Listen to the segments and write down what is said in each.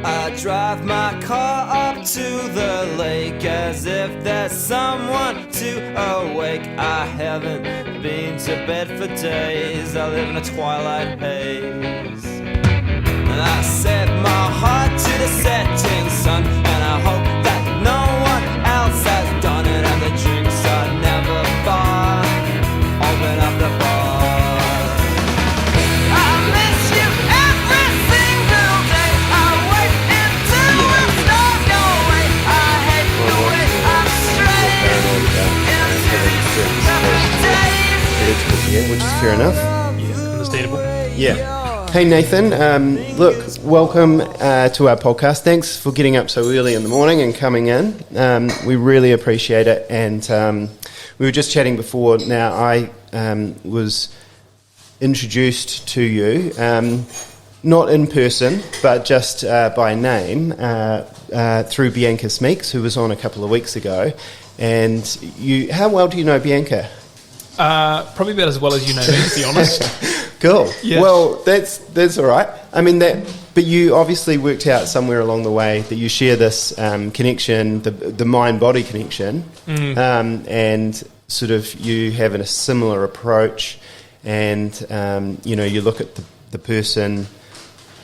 I drive my car up to the lake as if there's someone to awake. I haven't been to bed for days, I live in a twilight haze. And I set my heart to the setting sun, and I hope that no one else has done it. And the drinks are never far, open up the bar. I miss you every single day. I wait until you start your way. I hate the way I'm straying into these perfect days. Which is fair enough. Yeah, understandable. Yeah. Hey Nathan, look, welcome to our podcast. Thanks for getting up so early in the morning and coming in. We really appreciate it. And we were just chatting before. Now, I was introduced to you, not in person, but just by name, through Bianca Smeeks, who was on a couple of weeks ago. And how well do you know Bianca? Probably about as well as you know me, to be honest. Cool. Yeah. Well, that's all right. I mean, but you obviously worked out somewhere along the way that you share this connection, the mind-body connection, and sort of you have a similar approach, and you look at the person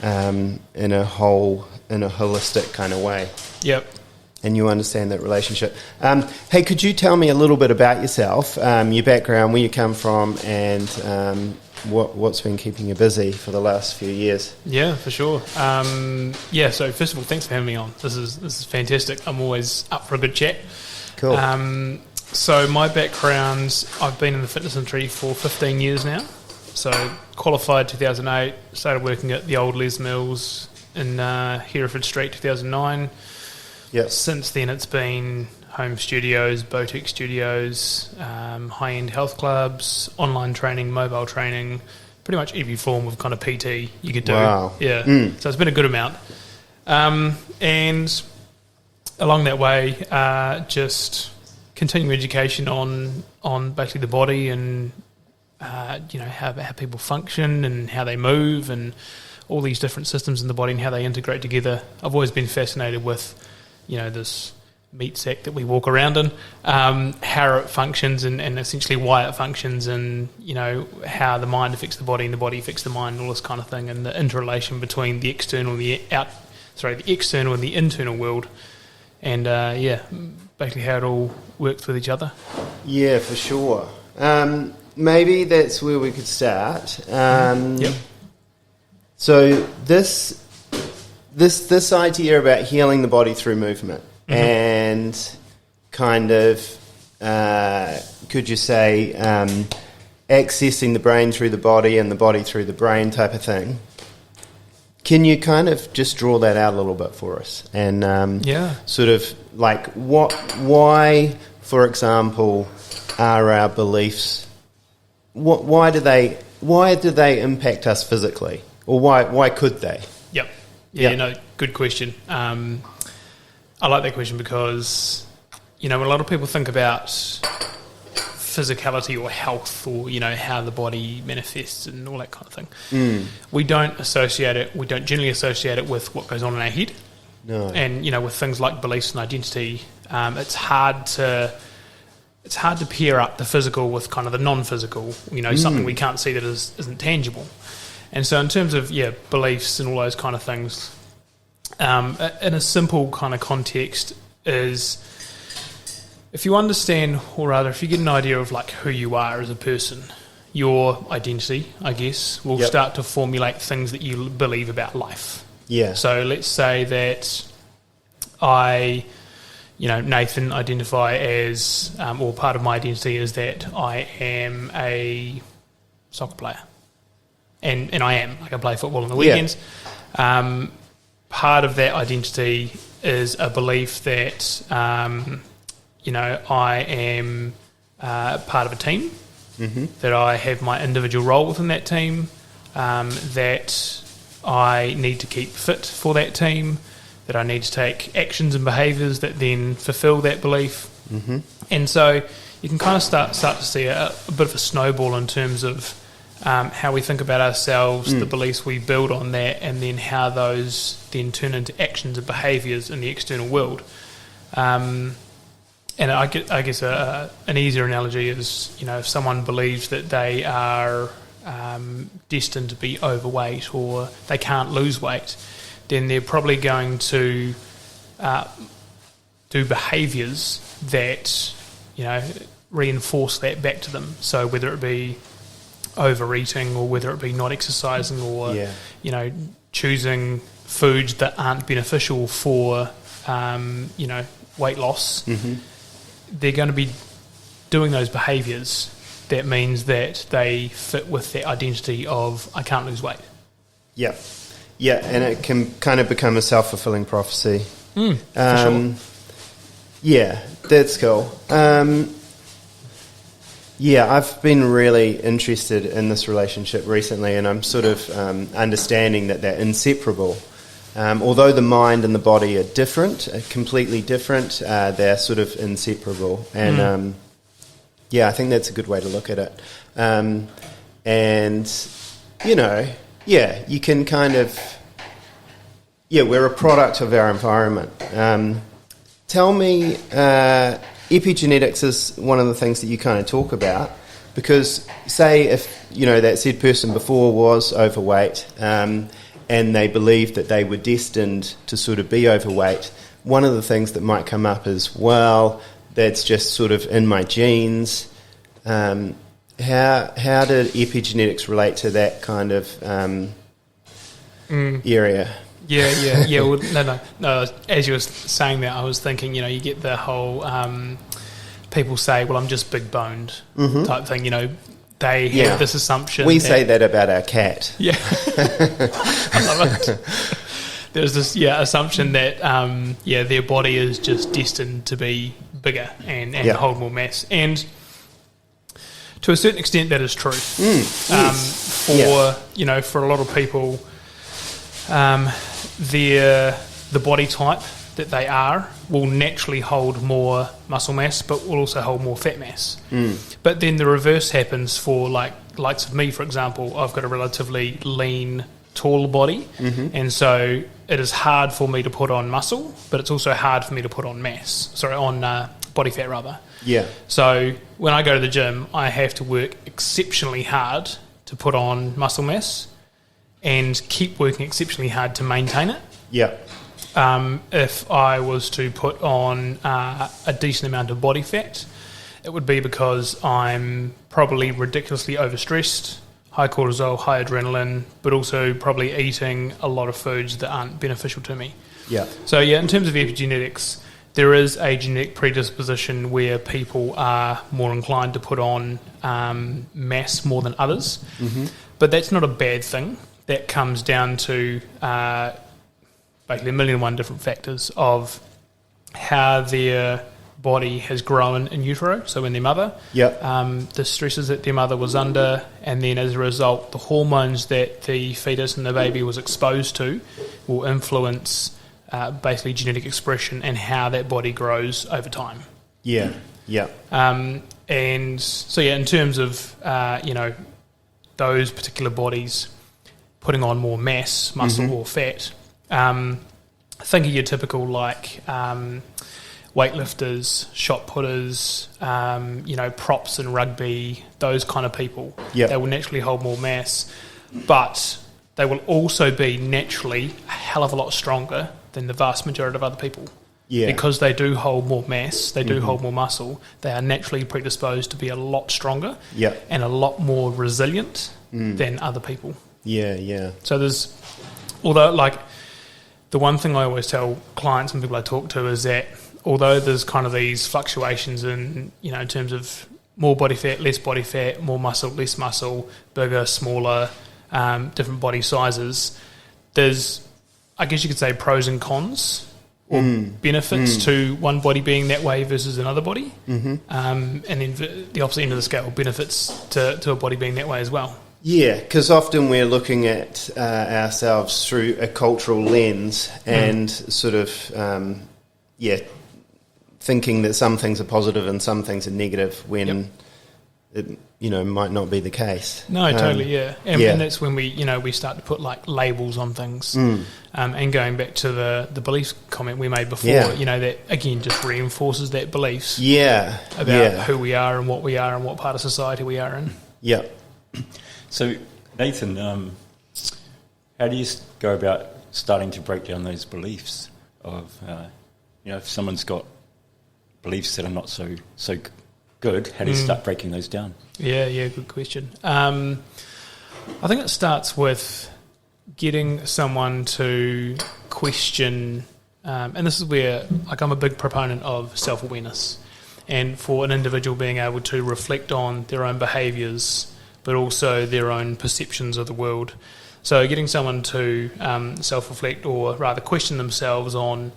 in a holistic kind of way. Yep. And you understand that relationship. Hey, could you tell me a little bit about yourself, your background, where you come from, and what's been keeping you busy for the last few years? Yeah, for sure. So first of all, thanks for having me on. This is fantastic. I'm always up for a good chat. Cool. So my background, I've been in the fitness industry for 15 years now. So qualified 2008, started working at the old Les Mills in Hereford Street 2009. Yep. Since then, it's been home studios, boutique studios, high-end health clubs, online training, mobile training, pretty much every form of kind of PT you could do. Wow. Yeah. So it's been a good amount. And along that way, just continuing education on basically the body and how people function and how they move and all these different systems in the body and how they integrate together. I've always been fascinated with this meat sack that we walk around in, how it functions and essentially why it functions, and how the mind affects the body and the body affects the mind, and all this kind of thing, and the interrelation between the external and the external and the internal world, and basically how it all works with each other. Yeah, for sure. Maybe that's where we could start. Yep. So this idea about healing the body through movement, and kind of, could you say, accessing the brain through the body and the body through the brain type of thing. Can you kind of just draw that out a little bit for us? And sort of like why, for example, are our beliefs, why do they impact us physically? Or why could they? Yep. Yeah, good question. I like that question because, when a lot of people think about physicality or health or, how the body manifests and all that kind of thing, we don't generally associate it with what goes on in our head. No. And, with things like beliefs and identity, it's hard to pair up the physical with kind of the non-physical, something we can't see that isn't tangible. And so in terms of, beliefs and all those kind of things, in a simple kind of context is if you understand, or rather if you get an idea of like who you are as a person, your identity, I guess, will start to formulate things that you believe about life. Yeah. So let's say that I, Nathan, identify as, or part of my identity is that I am a soccer player. And I am. Like I play football on the weekends. Yeah. Part of that identity is a belief that, I am part of a team, that I have my individual role within that team, that I need to keep fit for that team, that I need to take actions and behaviours that then fulfil that belief. And so you can kind of start to see a bit of a snowball in terms of how we think about ourselves, the beliefs we build on that, and then how those then turn into actions and behaviours in the external world. And I guess an easier analogy is, if someone believes that they are destined to be overweight or they can't lose weight, then they're probably going to do behaviours that, reinforce that back to them. So whether it be overeating or whether it be not exercising or, choosing foods that aren't beneficial for, weight loss, they're going to be doing those behaviours. That means that they fit with that identity of, I can't lose weight. Yeah. Yeah, and it can kind of become a self-fulfilling prophecy. For sure. Yeah, that's cool. I've been really interested in this relationship recently, and I'm sort of understanding that they're inseparable. Although the mind and the body are different, completely different, they're sort of inseparable. And I think that's a good way to look at it. You can kind of... we're a product of our environment. Tell me, epigenetics is one of the things that you kind of talk about, because say if, that said person before was overweight and they believed that they were destined to sort of be overweight, one of the things that might come up is, well, that's just sort of in my genes. How did epigenetics relate to that kind of area? Yeah. Well, no. As you were saying that, I was thinking, you get the whole people say, well, I'm just big boned type thing. They have this assumption. We say that about our cat. Yeah, I love it. There's this assumption that their body is just destined to be bigger and hold more mass, and to a certain extent that is true. For a lot of people. The body type that they are will naturally hold more muscle mass, but will also hold more fat mass. But then the reverse happens for likes of me, for example. I've got a relatively lean, tall body, and so it is hard for me to put on muscle, but it's also hard for me to put on body fat rather. Yeah. So when I go to the gym, I have to work exceptionally hard to put on muscle mass, and keep working exceptionally hard to maintain it. Yeah. If I was to put on a decent amount of body fat, it would be because I'm probably ridiculously overstressed, high cortisol, high adrenaline, but also probably eating a lot of foods that aren't beneficial to me. Yeah. So in terms of epigenetics, there is a genetic predisposition where people are more inclined to put on mass more than others. But that's not a bad thing. That comes down to basically 1,000,001 different factors of how their body has grown in utero, so in their mother, the stresses that their mother was under, and then as a result, the hormones that the fetus and the baby was exposed to will influence basically genetic expression and how that body grows over time. Yeah. And so, in terms of, those particular bodies putting on more mass, muscle or fat, think of your typical weightlifters, shot putters, props in rugby, those kind of people. They will naturally hold more mass, but they will also be naturally a hell of a lot stronger than the vast majority of other people. Because they do hold more mass, they do hold more muscle, they are naturally predisposed to be a lot stronger and a lot more resilient than other people. So although the one thing I always tell clients and people I talk to is that although there's kind of these fluctuations in terms of more body fat, less body fat, more muscle, less muscle, bigger, smaller, different body sizes, there's, I guess you could say, pros and cons or benefits to one body being that way versus another body, and then the opposite end of the scale, benefits to a body being that way as well. Yeah, because often we're looking at ourselves through a cultural lens and sort of, thinking that some things are positive and some things are negative when it might not be the case. No, totally, yeah. And, Yeah. and that's when we start to put like labels on things. And going back to the beliefs comment we made before, Yeah. that again just reinforces that beliefs Yeah. about who we are and what part of society we are in. Yeah. So, Nathan, how do you go about starting to break down those beliefs of, if someone's got beliefs that are not so good, how do you start breaking those down? Yeah, good question. I think it starts with getting someone to question, and this is where I'm a big proponent of self-awareness, and for an individual being able to reflect on their own behaviours, but also their own perceptions of the world. So getting someone to self-reflect, or rather question themselves on,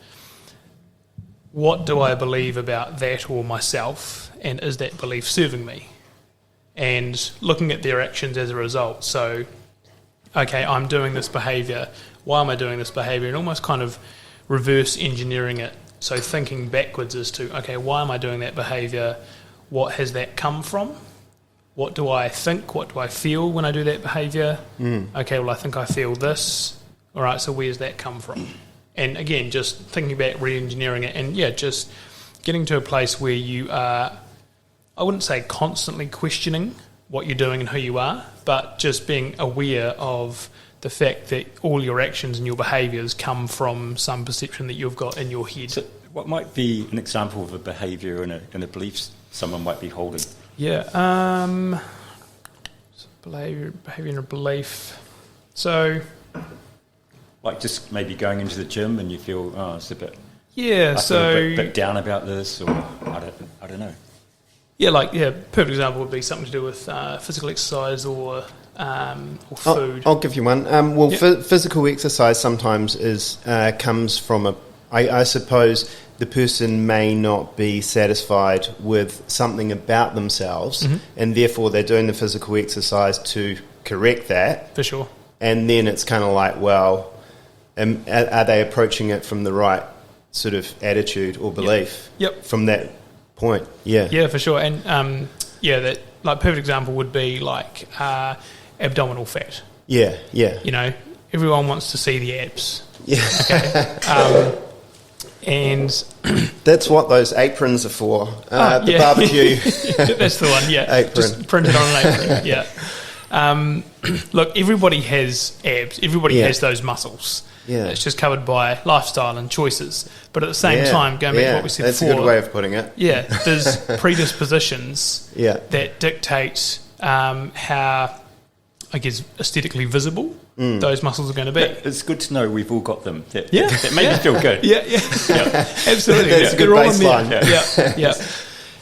what do I believe about that or myself, and is that belief serving me? And looking at their actions as a result. So, okay, I'm doing this behaviour. Why am I doing this behaviour? And almost kind of reverse engineering it. So thinking backwards as to, okay, why am I doing that behaviour? What has that come from? What do I think? What do I feel when I do that behaviour? Okay, well, I think I feel this. All right, so where's that come from? And again, just thinking back, re-engineering it, and just getting to a place where you are, I wouldn't say constantly questioning what you're doing and who you are, but just being aware of the fact that all your actions and your behaviours come from some perception that you've got in your head. So what might be an example of a behaviour and a belief someone might be holding? Yeah, behaviour and a belief. So, like just maybe going into the gym and you feel, it's a bit, yeah, I feel a bit down about this, or I don't know. Perfect example would be something to do with physical exercise or food. I'll give you one. Physical exercise sometimes comes from I suppose the person may not be satisfied with something about themselves, and therefore they're doing the physical exercise to correct that. For sure. And then it's kind of like, well, are they approaching it from the right sort of attitude or belief? Yep. From that point, yeah. Yeah, for sure. And that perfect example would be like abdominal fat. Yeah, yeah. Everyone wants to see the abs. Yeah. Okay. And that's what those aprons are for. The barbecue. That's the one. Yeah, apron. Just printed on an apron. Yeah. Look, everybody has abs. Everybody has those muscles. Yeah. It's just covered by lifestyle and choices. But at the same time, going back to what we said before, that's a good way of putting it. Yeah, there's predispositions that dictate how, I guess, aesthetically visible those muscles are going to be. It's good to know we've all got them. That make me feel good. Yeah. Absolutely. That's a good baseline. Yeah.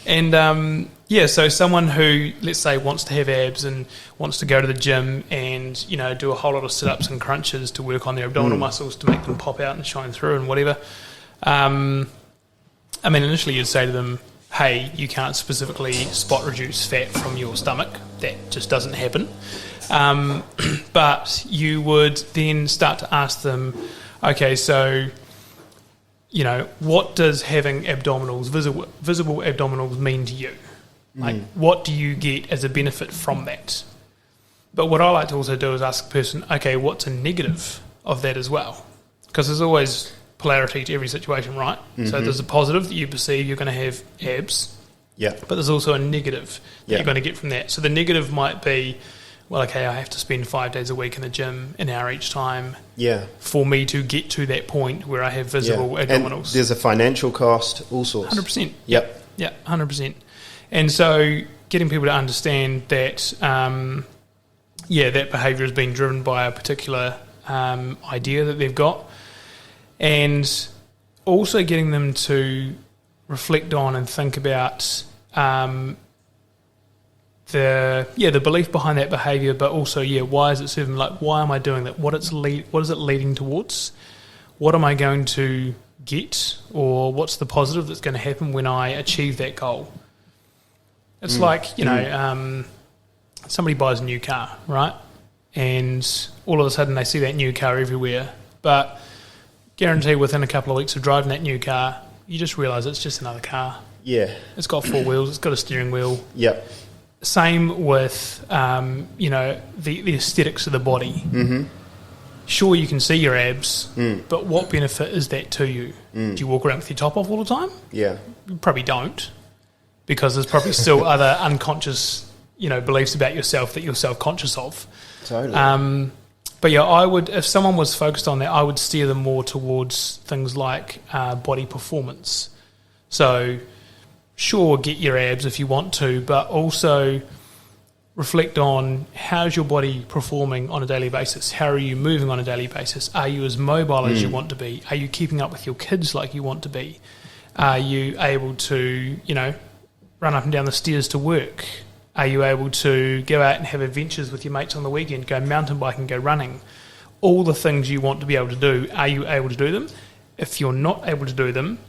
And so someone who, let's say, wants to have abs and wants to go to the gym and do a whole lot of sit-ups and crunches to work on their abdominal muscles to make them pop out and shine through and whatever. Initially you'd say to them, hey, you can't specifically spot reduce fat from your stomach. That just doesn't happen. But you would then start to ask them, okay, so, what does having abdominals, visible abdominals mean to you? Like, what do you get as a benefit from that? But what I like to also do is ask the person, okay, what's a negative of that as well? Because there's always polarity to every situation, right? So there's a positive that you perceive you're going to have abs, but there's also a negative that you're going to get from that. So the negative might be, well, okay, I have to spend 5 days a week in the gym, an hour each time, for me to get to that point where I have visible abdominals. And there's a financial cost, all sorts. 100%. Yep. Yeah, 100%. And so getting people to understand that, that behaviour has been driven by a particular idea that they've got, and also getting them to reflect on and think about the belief behind that behaviour, but also why is it serving? Like, why am I doing that? What is it leading towards? What am I going to get, or what's the positive that's going to happen when I achieve that goal? It's like somebody buys a new car, right? And all of a sudden they see that new car everywhere, but guarantee within a couple of weeks of driving that new car, you just realise it's just another car. Yeah. It's got 4 wheels, it's got a steering wheel. Yep. same with, the aesthetics of the body. Mm-hmm. Sure, you can see your abs, but what benefit is that to you? Do you walk around with your top off all the time? Yeah. You probably don't, because there's probably still other unconscious, beliefs about yourself that you're self-conscious of. Totally. But yeah, I would, if someone was focused on that, I would steer them more towards things like body performance. So, sure, get your abs if you want to, but also reflect on how's your body performing on a daily basis. How are you moving on a daily basis? Are you as mobile as you want to be? Are you keeping up with your kids like you want to be? Are you able to, run up and down the stairs to work? Are you able to go out and have adventures with your mates on the weekend, go mountain biking, go running? All the things you want to be able to do, are you able to do them? If you're not able to do them,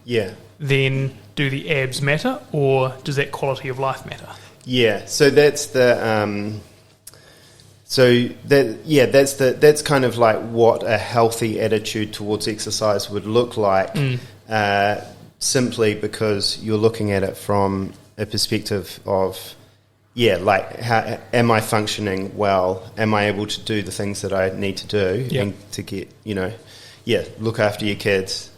then do the abs matter, or does that quality of life matter? Yeah, so that's the that's kind of like what a healthy attitude towards exercise would look like. Simply because you're looking at it from a perspective of, how am I functioning well? Am I able to do the things that I need to do and to get, look after your kids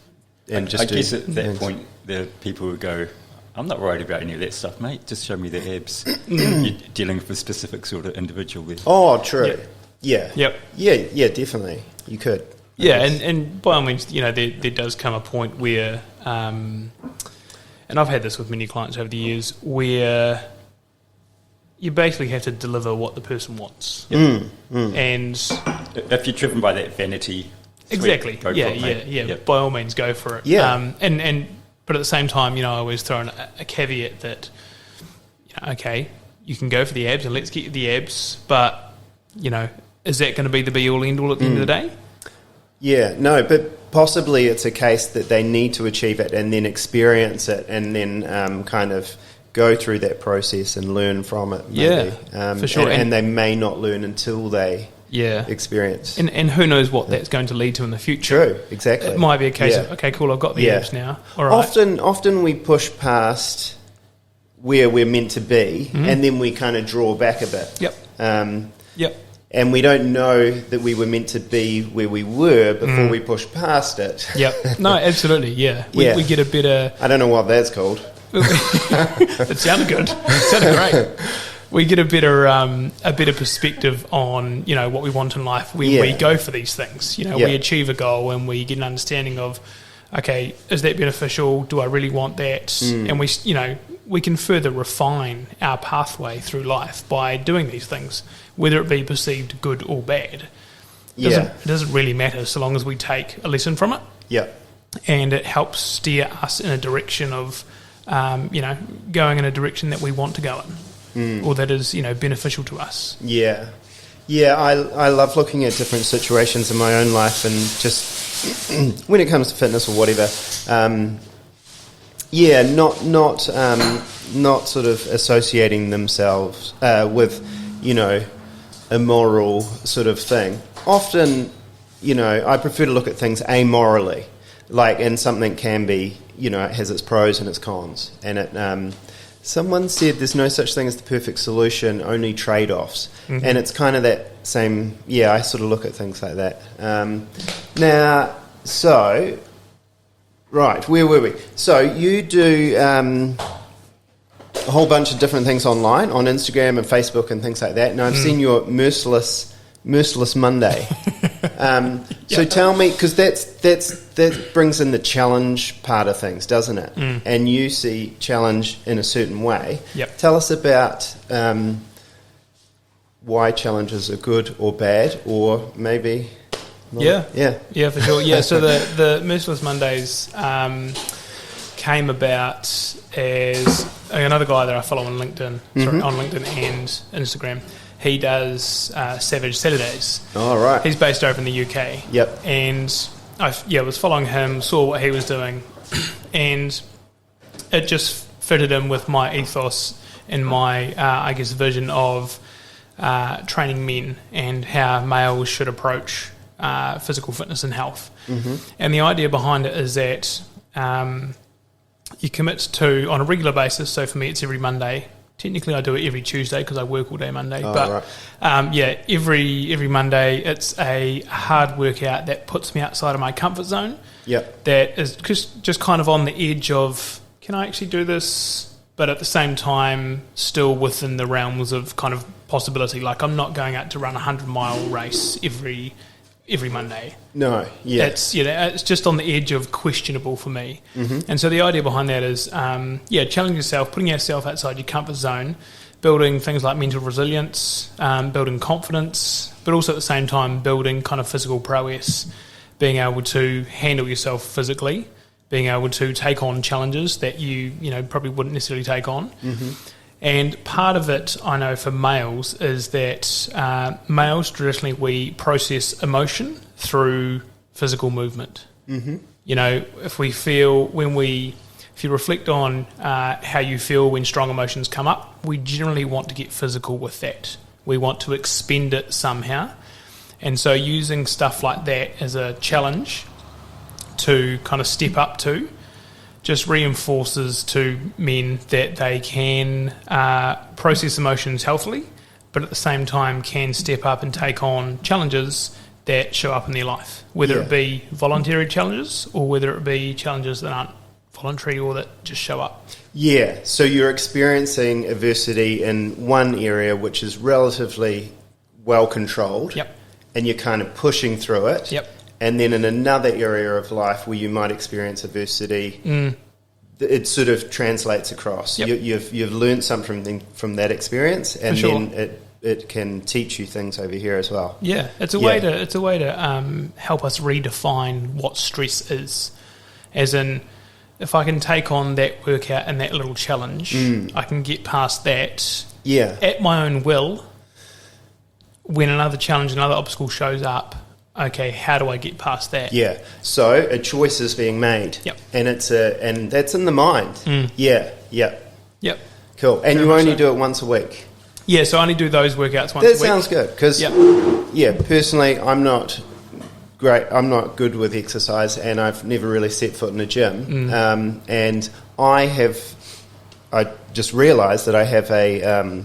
and I guess at that point, there are people who go, I'm not worried about any of that stuff, mate. Just show me the abs. You're dealing with a specific sort of individual there. Oh, true. Yep. Yeah. Yep. Yeah, definitely. You could. Yeah, and by all means, there does come a point where, and I've had this with many clients over the years, where you basically have to deliver what the person wants. And if you're driven by that vanity, exactly, go for it, mate. Yep. By all means, go for it. Yeah. But at the same time, I always throw in a caveat that, okay, you can go for the abs and let's get you the abs, but, is that going to be the be-all, end-all at the end of the day? Yeah, no, but possibly it's a case that they need to achieve it and then experience it and then kind of go through that process and learn from it. Maybe. Yeah, for sure. And they may not learn until they experience. And who knows what that's going to lead to in the future. True, exactly. It might be a case of, okay, cool, I've got the abs now. All right. Often we push past where we're meant to be and then we kind of draw back a bit. Yep. And we don't know that we were meant to be where we were before we push past it. Yep. No, absolutely, yeah. We get a better... I don't know what that's called. It sounded good. It sounded great. We get a better perspective on, what we want in life when we go for these things. We achieve a goal and we get an understanding of, okay, is that beneficial? Do I really want that? And we can further refine our pathway through life by doing these things, whether it be perceived good or bad. It doesn't really matter so long as we take a lesson from it. Yeah. And it helps steer us in a direction of, going in a direction that we want to go in, or that is, beneficial to us. Yeah. Yeah, I love looking at different situations in my own life and just when it comes to fitness or whatever, not sort of associating themselves with, a moral sort of thing. Often, I prefer to look at things amorally, and something can be, it has its pros and its cons, and it. Someone said there's no such thing as the perfect solution, only trade-offs. And it's kind of that same, I sort of look at things like that. Where were we? So you do a whole bunch of different things online, on Instagram and Facebook and things like that. And I've seen your Merciless Monday. So tell me, because that brings in the challenge part of things, doesn't it? And you see challenge in a certain way. Yep. Tell us about why challenges are good or bad, or maybe not. Yeah, for sure. Yeah, so the Merciless Mondays came about as another guy that I follow on LinkedIn, on LinkedIn and Instagram. He does Savage Saturdays. Oh, right. He's based over in the UK. Yep. And I was following him, saw what he was doing, and it just fitted in with my ethos and my, vision of training men and how males should approach physical fitness and health. And the idea behind it is that you commit to, on a regular basis, so for me it's every Monday, Technically, I do it every Tuesday because I work all day Monday. Oh, but every Monday, it's a hard workout that puts me outside of my comfort zone. Yep. That is just kind of on the edge of, can I actually do this? But at the same time, still within the realms of kind of possibility. Like, I'm not going out to run a 100-mile race every Monday. No, yeah. It's just on the edge of questionable for me. Mm-hmm. And so the idea behind that is, challenging yourself, putting yourself outside your comfort zone, building things like mental resilience, building confidence, but also at the same time building kind of physical prowess, being able to handle yourself physically, being able to take on challenges that you probably wouldn't necessarily take on. Mm-hmm. And part of it, I know for males, is that males, traditionally, we process emotion through physical movement. Mm-hmm. If you reflect on how you feel when strong emotions come up, we generally want to get physical with that. We want to expend it somehow. And so using stuff like that as a challenge to kind of step up to just reinforces to men that they can process emotions healthily, but at the same time can step up and take on challenges that show up in their life, whether it be voluntary challenges or whether it be challenges that aren't voluntary or that just show up. Yeah, so you're experiencing adversity in one area which is relatively well controlled. Yep. And you're kind of pushing through it. Yep. And then in another area of life where you might experience adversity, it sort of translates across. Yep. You've learned something from that experience, and then it can teach you things over here as well. Yeah, it's a way to help us redefine what stress is. As in, if I can take on that workout and that little challenge, I can get past that at my own will. When another challenge, another obstacle shows up, okay, how do I get past that? Yeah. So a choice is being made. Yep. And and that's in the mind. Yeah. Yep. Cool. And Very you only so. do it once a week. Yeah, so I only do those workouts once a week. That sounds good because personally I'm not great. I'm not good with exercise, and I've never really set foot in a gym. And I just realised that I have a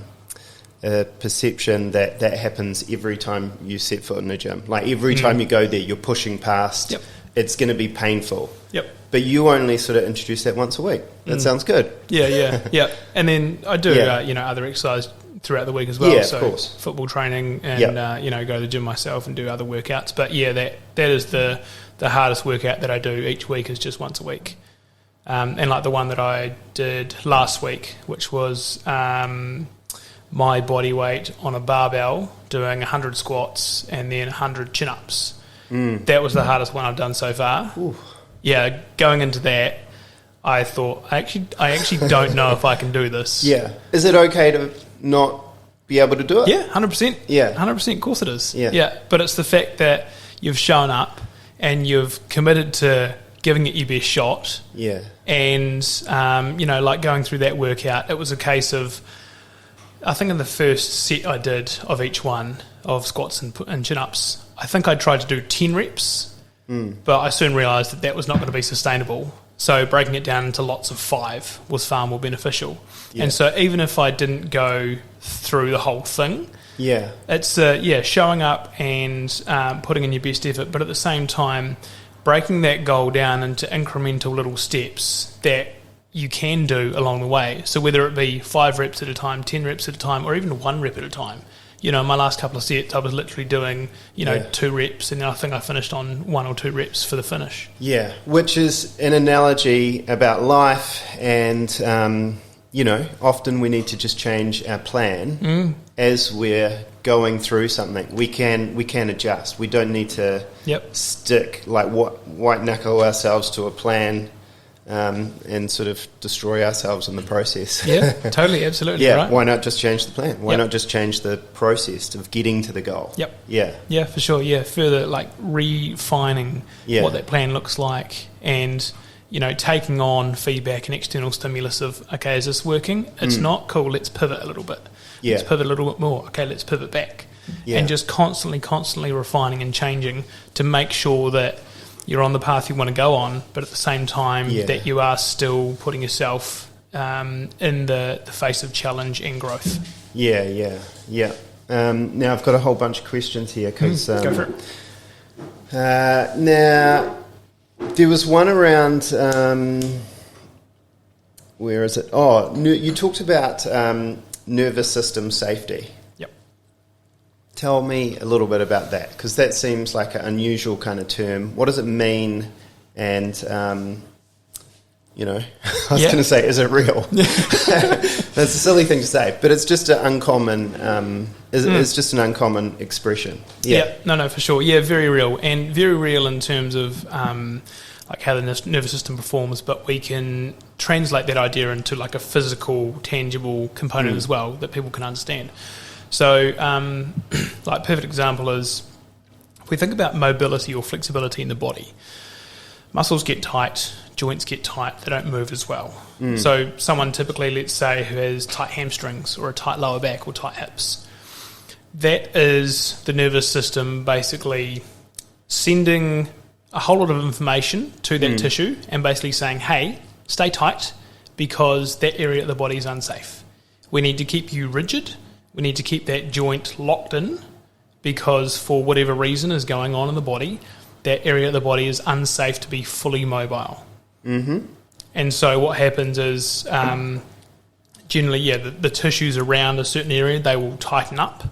perception that happens every time you set foot in a gym. Like every time you go there, you're pushing past. Yep. It's going to be painful. Yep. But you only sort of introduce that once a week. That sounds good. Yeah. And then I do, other exercise throughout the week as well. Yeah, so of course. Football training and, go to the gym myself and do other workouts. But yeah, that is the hardest workout that I do each week is just once a week. And like the one that I did last week, which was my body weight on a barbell doing 100 squats and then 100 chin-ups. That was the hardest one I've done so far. Ooh. Yeah, going into that, I thought, I actually don't know if I can do this. Yeah. Is it okay to not be able to do it? Yeah, 100%. Yeah. 100%, of course it is. Yeah. But it's the fact that you've shown up and you've committed to giving it your best shot. Yeah. And, like going through that workout, it was a case of, I think in the first set I did of each one of squats and chin-ups, I think I tried to do 10 reps, but I soon realised that was not going to be sustainable. So breaking it down into lots of 5 was far more beneficial. Yeah. And so even if I didn't go through the whole thing, it's showing up and putting in your best effort, but at the same time breaking that goal down into incremental little steps that you can do along the way. So whether it be 5 reps at a time, 10 reps at a time, or even 1 rep at a time. My last couple of sets, I was literally doing, 2 reps, and then I think I finished on 1 or 2 reps for the finish. Yeah. Which is an analogy about life, and, often we need to just change our plan as we're going through something. We can adjust. We don't need to stick, white knuckle ourselves to a plan. And sort of destroy ourselves in the process. Yeah, totally, absolutely. Yeah, right. Why not just change the plan? Why not just change the process of getting to the goal? Yep. Yeah. Yeah, for sure. Yeah, further refining what that plan looks like, and taking on feedback and external stimulus of, okay, is this working? It's not cool. Let's pivot a little bit. Yeah. Let's pivot a little bit more. Okay, let's pivot back, and just constantly refining and changing to make sure that you're on the path you want to go on, but at the same time that you are still putting yourself in the face of challenge and growth. Yeah. Now I've got a whole bunch of questions here because Go for it. now there was one around where is it? Oh, you talked about nervous system safety. Yep. Tell me a little bit about that, because that seems like an unusual kind of term. What does it mean? And I was going to say, is it real? That's a silly thing to say, but it's just an uncommon. It's just an uncommon expression. Yeah. No, for sure. Yeah, very real, and very real in terms of like how the nervous system performs. But we can translate that idea into like a physical, tangible component as well that people can understand. So, like perfect example is if we think about mobility or flexibility in the body. Muscles get tight, joints get tight, they don't move as well. So someone typically, let's say, who has tight hamstrings or a tight lower back or tight hips, that is the nervous system basically sending a whole lot of information to that tissue and basically saying, hey, stay tight because that area of the body is unsafe. We need to keep you rigid. We need to keep that joint locked in because for whatever reason is going on in the body, that area of the body is unsafe to be fully mobile. Mm-hmm. And so what happens is generally, the tissues around a certain area, they will tighten up.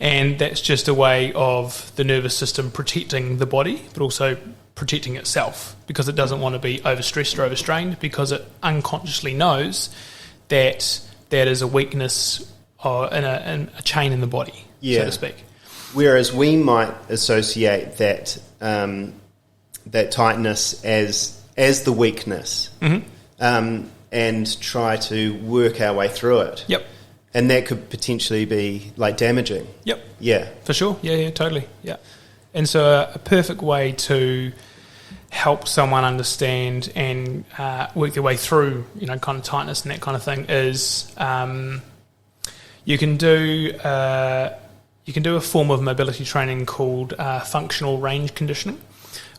And that's just a way of the nervous system protecting the body, but also protecting itself because it doesn't want to be overstressed or overstrained because it unconsciously knows that that is a weakness in a chain in the body, so to speak. Whereas we might associate that that tightness as the weakness, and try to work our way through it. Yep. And that could potentially be like damaging. Yep. Yeah. For sure. Yeah, totally. Yeah. And so a perfect way to help someone understand and work their way through, kind of tightness and that kind of thing is you can do a form of mobility training called functional range conditioning,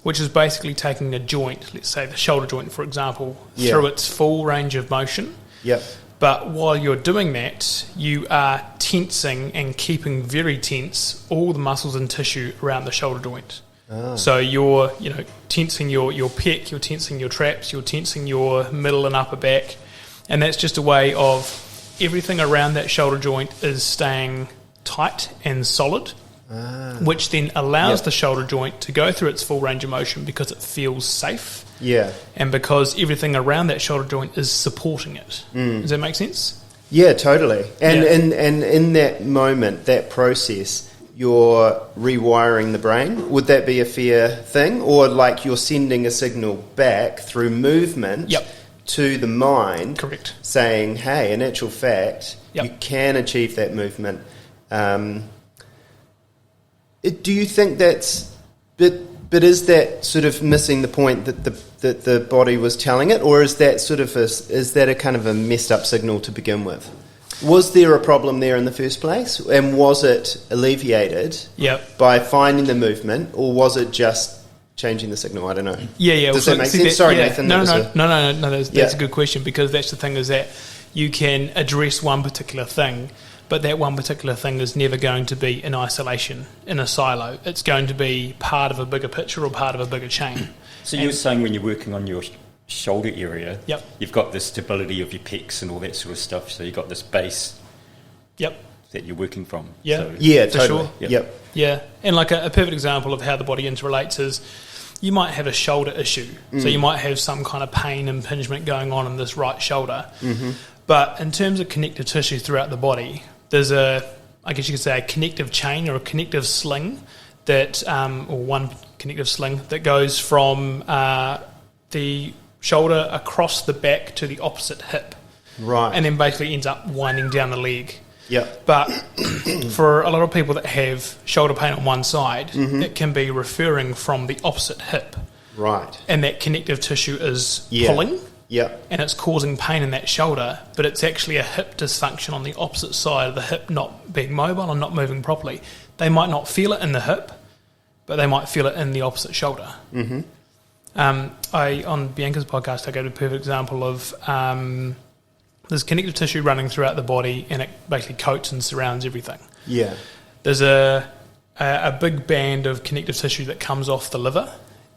which is basically taking a joint, let's say the shoulder joint, for example, through its full range of motion. Yep. But while you're doing that, you are tensing and keeping very tense all the muscles and tissue around the shoulder joint. So you're, tensing your pec, you're tensing your traps, you're tensing your middle and upper back, and that's just a way of everything around that shoulder joint is staying tight and solid, which then allows the shoulder joint to go through its full range of motion because it feels safe. Yeah. And because everything around that shoulder joint is supporting it. Does that make sense? Yeah, totally. And in that moment, that process, you're rewiring the brain. Would that be a fair thing? Or like you're sending a signal back through movement to the mind. Correct. Saying, hey, in actual fact, you can achieve that movement. Do you think that's... But is that sort of missing the point that the body was telling it, or is that a kind of a messed up signal to begin with? Was there a problem there in the first place, and was it alleviated by finding the movement, or was it just changing the signal? I don't know. Yeah. Does that make sense? Sorry, Nathan. No. That's a good question, because that's the thing is that you can address one particular thing, but that one particular thing is never going to be in isolation, in a silo. It's going to be part of a bigger picture or part of a bigger chain. So you're saying when you're working on your shoulder area, you've got the stability of your pecs and all that sort of stuff, so you've got this base that you're working from. Yeah, so, for totally. Sure. Yep. Yeah, and like a perfect example of how the body interrelates is you might have a shoulder issue. So you might have some kind of pain, impingement going on in this right shoulder. Mm-hmm. But in terms of connective tissue throughout the body, there's I guess you could say a connective chain or a connective sling that, or one connective sling that goes from the shoulder across the back to the opposite hip. Right. And then basically ends up winding down the leg. Yeah. But for a lot of people that have shoulder pain on one side, it can be referring from the opposite hip. Right. And that connective tissue is pulling. Yeah. And it's causing pain in that shoulder, but it's actually a hip dysfunction on the opposite side of the hip not being mobile and not moving properly. They might not feel it in the hip, but they might feel it in the opposite shoulder. Mm-hmm. On Bianca's podcast, I gave a perfect example of there's connective tissue running throughout the body, and it basically coats and surrounds everything. Yeah. There's a big band of connective tissue that comes off the liver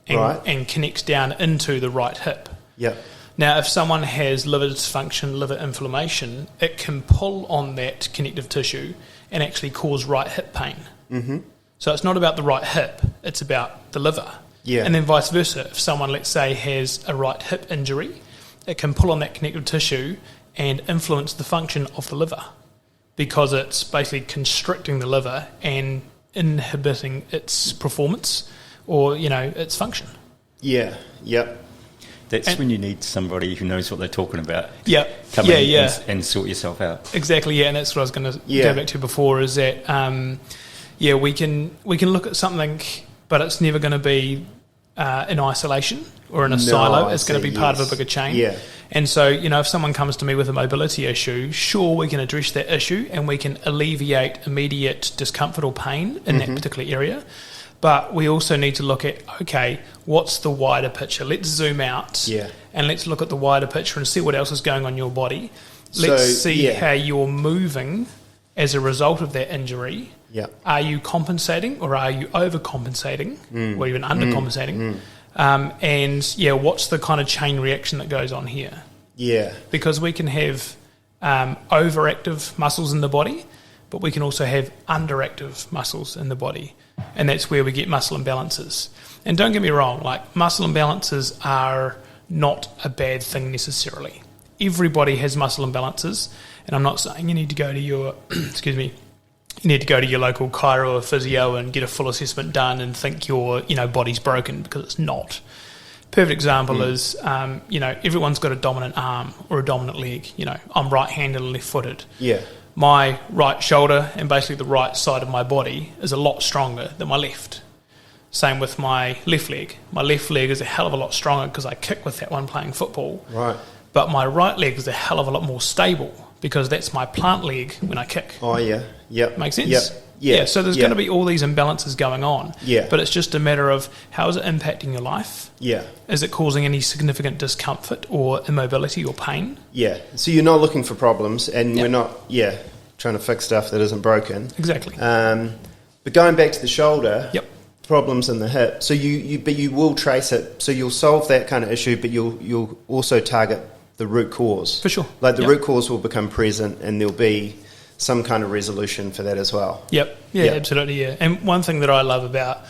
and connects down into the right hip. Yeah. Now, if someone has liver dysfunction, liver inflammation, it can pull on that connective tissue and actually cause right hip pain. Mm-hmm. So it's not about the right hip, it's about the liver. Yeah. And then vice versa. If someone, let's say, has a right hip injury, it can pull on that connective tissue and influence the function of the liver because it's basically constricting the liver and inhibiting its performance or, its function. Yeah. Yep. That's when you need somebody who knows what they're talking about. Yeah. Come in and sort yourself out. Exactly, yeah, and that's what I was going to go back to before is that, we can look at something, but it's never going to be in isolation or in a silo. It's going to be part of a bigger chain. Yeah. And so, if someone comes to me with a mobility issue, sure, we can address that issue and we can alleviate immediate discomfort or pain in that particular area. But we also need to look at, okay, what's the wider picture? Let's zoom out and let's look at the wider picture and see what else is going on in your body. Let's see how you're moving as a result of that injury. Yeah. Are you compensating or are you overcompensating or even undercompensating? And what's the kind of chain reaction that goes on here? Yeah. Because we can have overactive muscles in the body, but we can also have underactive muscles in the body. And that's where we get muscle imbalances. And don't get me wrong, like muscle imbalances are not a bad thing necessarily. Everybody has muscle imbalances, and I'm not saying you need to go to your, you need to go to your local chiro or physio and get a full assessment done and think your, body's broken, because it's not. Perfect example is, everyone's got a dominant arm or a dominant leg. I'm right-handed and left-footed. Yeah. My right shoulder and basically the right side of my body is a lot stronger than my left. Same with my left leg. My left leg is a hell of a lot stronger because I kick with that one playing football. Right. But my right leg is a hell of a lot more stable because that's my plant leg when I kick. Oh, yeah. Yep. Make sense? Yep. Yeah. So there's going to be all these imbalances going on. Yeah. But it's just a matter of how is it impacting your life? Yeah. Is it causing any significant discomfort or immobility or pain? Yeah. So you're not looking for problems, and we're not, trying to fix stuff that isn't broken. Exactly. But going back to the shoulder, problems in the hip. So you will trace it. So you'll solve that kind of issue, but you'll also target the root cause. For sure. Like the root cause will become present, and there'll be some kind of resolution for that as well. Yep. Yeah, absolutely, yeah. And one thing that I love about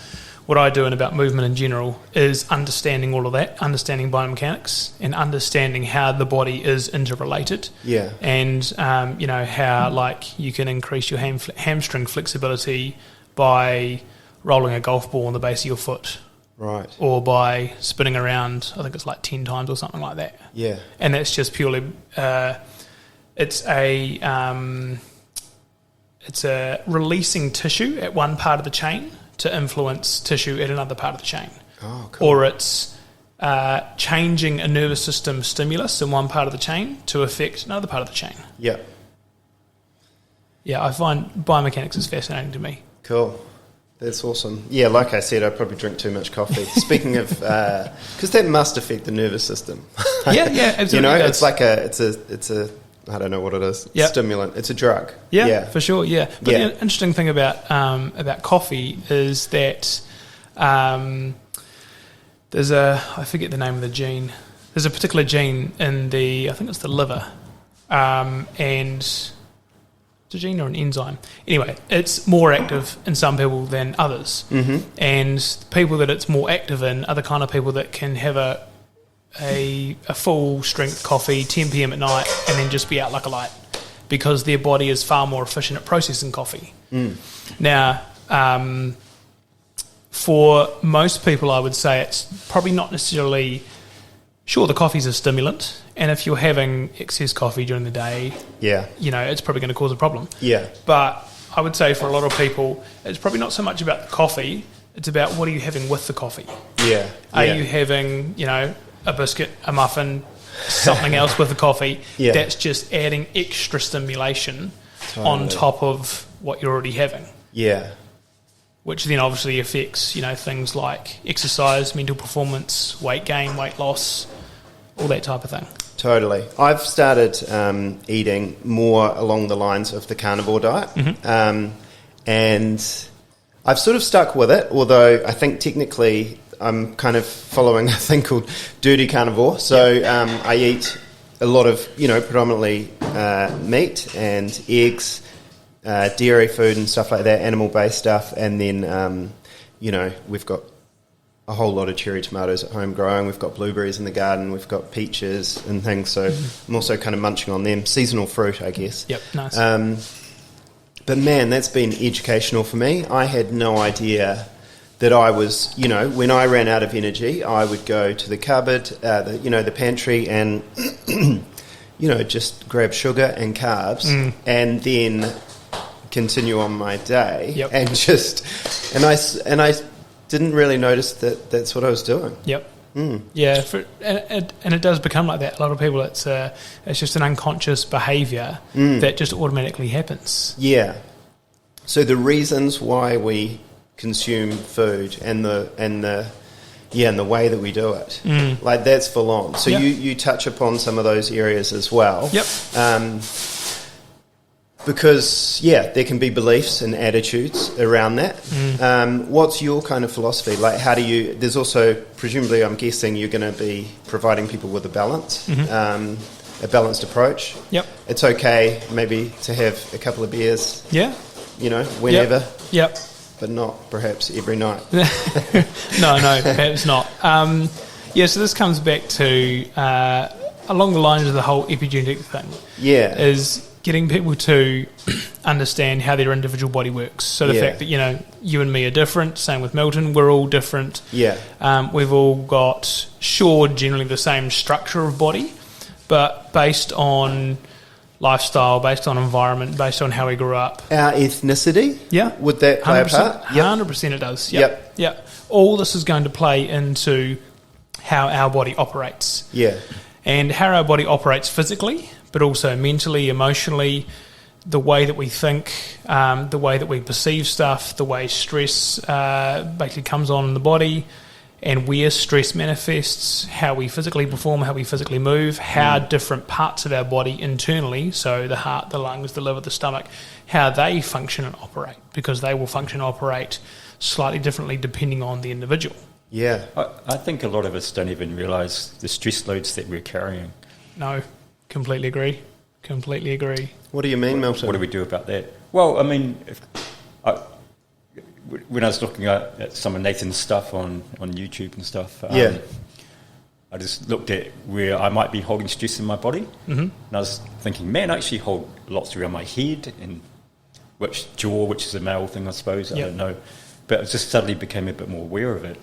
what I do and about movement in general is understanding all of that, understanding biomechanics and understanding how the body is interrelated. Yeah. And, how, like, you can increase your hamstring flexibility by rolling a golf ball on the base of your foot. Right. Or by spinning around, I think it's like 10 times or something like that. Yeah. And that's just purely, it's a releasing tissue at one part of the chain to influence tissue at another part of the chain. Oh, cool. Or it's changing a nervous system stimulus in one part of the chain to affect another part of the chain. Yeah. Yeah, I find biomechanics is fascinating to me. Cool. That's awesome. Yeah, like I said, I probably drink too much coffee. Speaking of, because that must affect the nervous system. Yeah, absolutely. It's like it's a I don't know what it is. Yep. Stimulant. It's a drug. Yeah, for sure. Yeah, but the interesting thing about coffee is that there's I forget the name of the gene. There's a particular gene in I think it's the liver, and it's a gene or an enzyme. Anyway, it's more active in some people than others, and people that it's more active in are the kind of people that can have a full strength coffee 10 p.m. at night and then just be out like a light because their body is far more efficient at processing coffee. Now, for most people, I would say it's probably not necessarily. Sure, the coffee's a stimulant, and if you're having excess coffee during the day, it's probably going to cause a problem. Yeah. But I would say for a lot of people, it's probably not so much about the coffee, it's about what are you having with the coffee. Yeah. Are you having, a biscuit, a muffin, something else with the coffee that's just adding extra stimulation on top of what you're already having. Yeah. Which then obviously affects, things like exercise, mental performance, weight gain, weight loss, all that type of thing. Totally. I've started eating more along the lines of the carnivore diet, and I've sort of stuck with it, although I think technically I'm kind of following a thing called dirty carnivore. So I eat a lot of, predominantly meat and eggs, dairy food and stuff like that, animal-based stuff, and then, we've got a whole lot of cherry tomatoes at home growing. We've got blueberries in the garden. We've got peaches and things. So I'm also kind of munching on them. Seasonal fruit, I guess. Yep, nice. But man, that's been educational for me. I had no idea that I was, when I ran out of energy, I would go to the cupboard, the pantry, and, just grab sugar and carbs and then continue on my day. Yep. And I didn't really notice that that's what I was doing. Yep. Yeah, and it does become like that. A lot of people, it's just an unconscious behaviour that just automatically happens. Yeah. So the reasons why we consume food and the way that we do it, like that's full on. So you touch upon some of those areas as well. Yep. Because, there can be beliefs and attitudes around that. What's your kind of philosophy? Like, how do you... There's also, presumably, I'm guessing you're going to be providing people with a balance, a balanced approach. Yep. It's okay maybe to have a couple of beers, Yeah. whenever. Yep. But not perhaps every night. No, perhaps not. So this comes back to along the lines of the whole epigenetic thing. Yeah. Is getting people to understand how their individual body works. So the fact that, you and me are different, same with Milton, we're all different. Yeah. We've all got, generally the same structure of body, but based on lifestyle, based on environment, based on how we grew up. Our ethnicity? Yeah. Would that play a part? 100% it does. Yep. All this is going to play into how our body operates. Yeah. And how our body operates physically, but also mentally, emotionally, the way that we think, the way that we perceive stuff, the way stress basically comes on in the body, and where stress manifests, how we physically perform, how we physically move, how different parts of our body internally, so the heart, the lungs, the liver, the stomach, how they function and operate, because they will function and operate slightly differently depending on the individual. Yeah. I think a lot of us don't even realise the stress loads that we're carrying. No, completely agree. What do you mean, Milton? What do we do about that? Well, I mean, when I was looking at some of Nathan's stuff on YouTube and stuff, I just looked at where I might be holding stress in my body, and I was thinking, man, I actually hold lots around my head and which is a male thing, I suppose. I don't know. But I just suddenly became a bit more aware of it.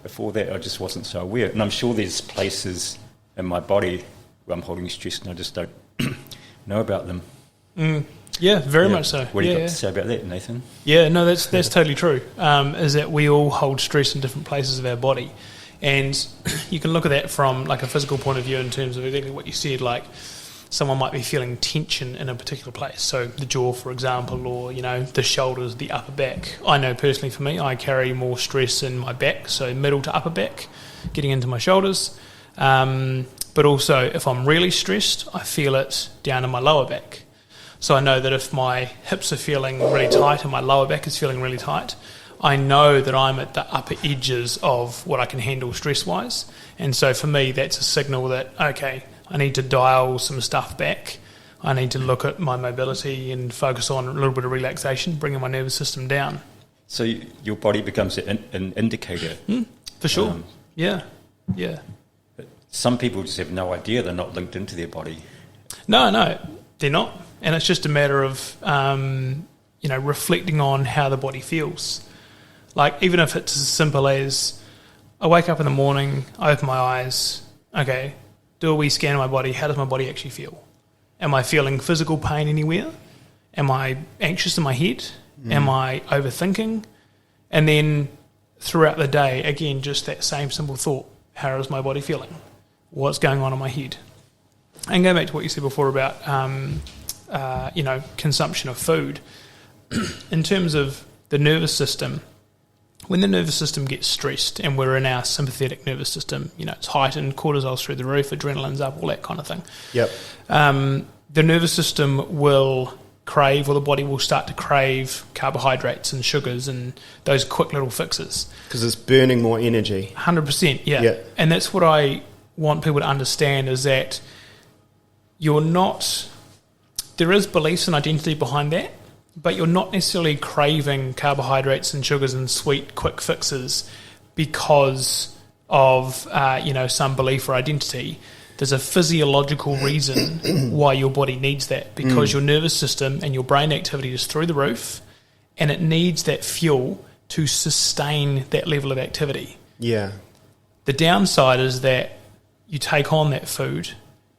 Before that, I just wasn't so aware. And I'm sure there's places in my body where I'm holding stress and I just don't know about them. Yeah, very much so. What do you got to say about that, Nathan? Yeah, no, that's totally true. Is that we all hold stress in different places of our body. And you can look at that from like a physical point of view in terms of exactly what you said, like someone might be feeling tension in a particular place. So the jaw, for example, or, the shoulders, the upper back. I know personally for me, I carry more stress in my back, so middle to upper back, getting into my shoulders. But also, if I'm really stressed, I feel it down in my lower back. So I know that if my hips are feeling really tight and my lower back is feeling really tight, I know that I'm at the upper edges of what I can handle stress-wise. And so for me, that's a signal that, okay, I need to dial some stuff back. I need to look at my mobility and focus on a little bit of relaxation, bringing my nervous system down. So your body becomes an indicator. For sure. Yeah. But some people just have no idea. They're not linked into their body. No, they're not. And it's just a matter of, reflecting on how the body feels. Like, even if it's as simple as I wake up in the morning, I open my eyes, okay, do a wee scan of my body, how does my body actually feel? Am I feeling physical pain anywhere? Am I anxious in my head? Am I overthinking? And then throughout the day, again, just that same simple thought, how is my body feeling? What's going on in my head? And going back to what you said before about, consumption of food, in terms of the nervous system, when the nervous system gets stressed, and we're in our sympathetic nervous system, it's heightened, cortisol's through the roof, adrenaline's up, all that kind of thing. Yep. The nervous system will crave, or the body will start to crave carbohydrates and sugars and those quick little fixes. Because it's burning more energy. 100%, yeah. Yeah. And that's what I want people to understand, is that there is beliefs and identity behind that, but you're not necessarily craving carbohydrates and sugars and sweet quick fixes because of some belief or identity. There's a physiological reason why your body needs that, because your nervous system and your brain activity is through the roof, and it needs that fuel to sustain that level of activity. Yeah. The downside is that you take on that food,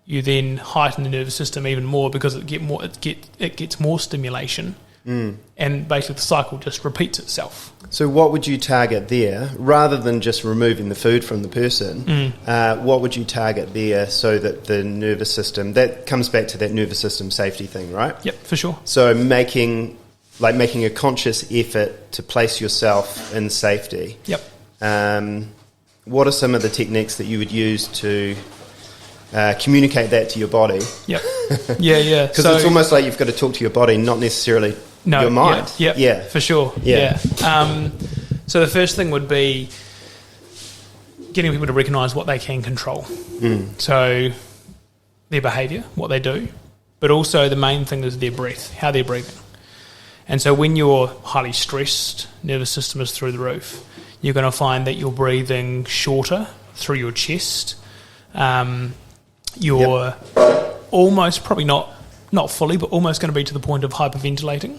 you then heighten the nervous system even more because it gets more stimulation, and basically the cycle just repeats itself. So what would you target there, rather than just removing the food from the person? What would you target there so that the nervous system, that comes back to that nervous system safety thing, right? Yep, for sure. So making a conscious effort to place yourself in safety. Yep. What are some of the techniques that you would use to communicate that to your body? Yep. Yeah. Because it's almost like you've got to talk to your body, not necessarily your mind. Yeah, for sure. Yeah. So the first thing would be getting people to recognise what they can control. So their behaviour, what they do, but also the main thing is their breath, how they're breathing. And so when you're highly stressed, nervous system is through the roof, you're going to find that you're breathing shorter through your chest. You're almost, probably not fully, but almost going to be to the point of hyperventilating.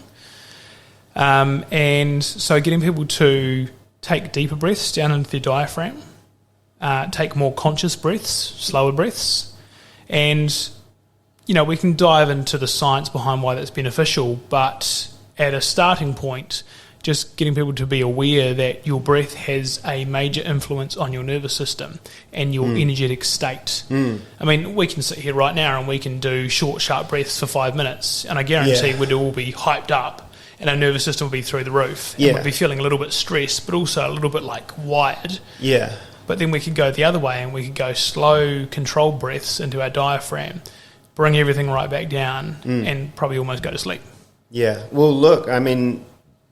And so getting people to take deeper breaths down into their diaphragm, take more conscious breaths, slower breaths, and we can dive into the science behind why that's beneficial, but at a starting point, just getting people to be aware that your breath has a major influence on your nervous system and your energetic state. I mean, we can sit here right now and we can do short, sharp breaths for 5 minutes, and I guarantee we'd all be hyped up and our nervous system will be through the roof. And we'd be feeling a little bit stressed, but also a little bit wired. Yeah. But then we could go the other way and we could go slow, controlled breaths into our diaphragm, bring everything right back down, and probably almost go to sleep. Yeah. Well, look, I mean,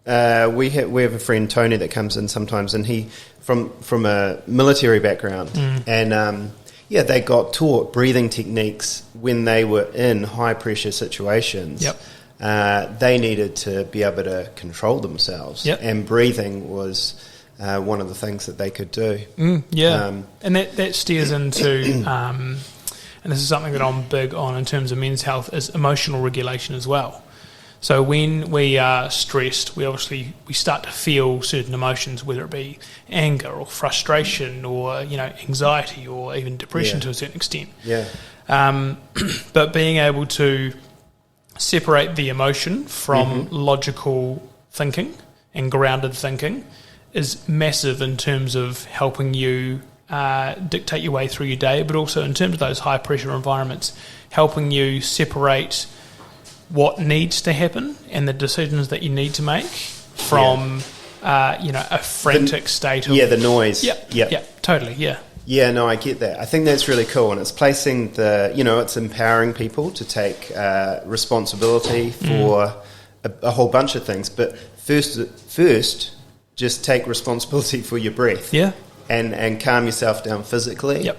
we have a friend, Tony, that comes in sometimes, and he from a military background, and they got taught breathing techniques when they were in high pressure situations. Yep. They needed to be able to control themselves, and breathing was one of the things that they could do. And that steers into, and this is something that I'm big on in terms of men's health, is emotional regulation as well. So when we are stressed, we start to feel certain emotions, whether it be anger or frustration or anxiety or even depression to a certain extent. But being able to separate the emotion from logical thinking and grounded thinking is massive in terms of helping you dictate your way through your day, but also in terms of those high pressure environments, helping you separate what needs to happen and the decisions that you need to make from a frantic state of the noise. Totally. No, I get that. I think that's really cool, and it's placing it's empowering people to take responsibility for a whole bunch of things. But first, just take responsibility for your breath. And calm yourself down physically.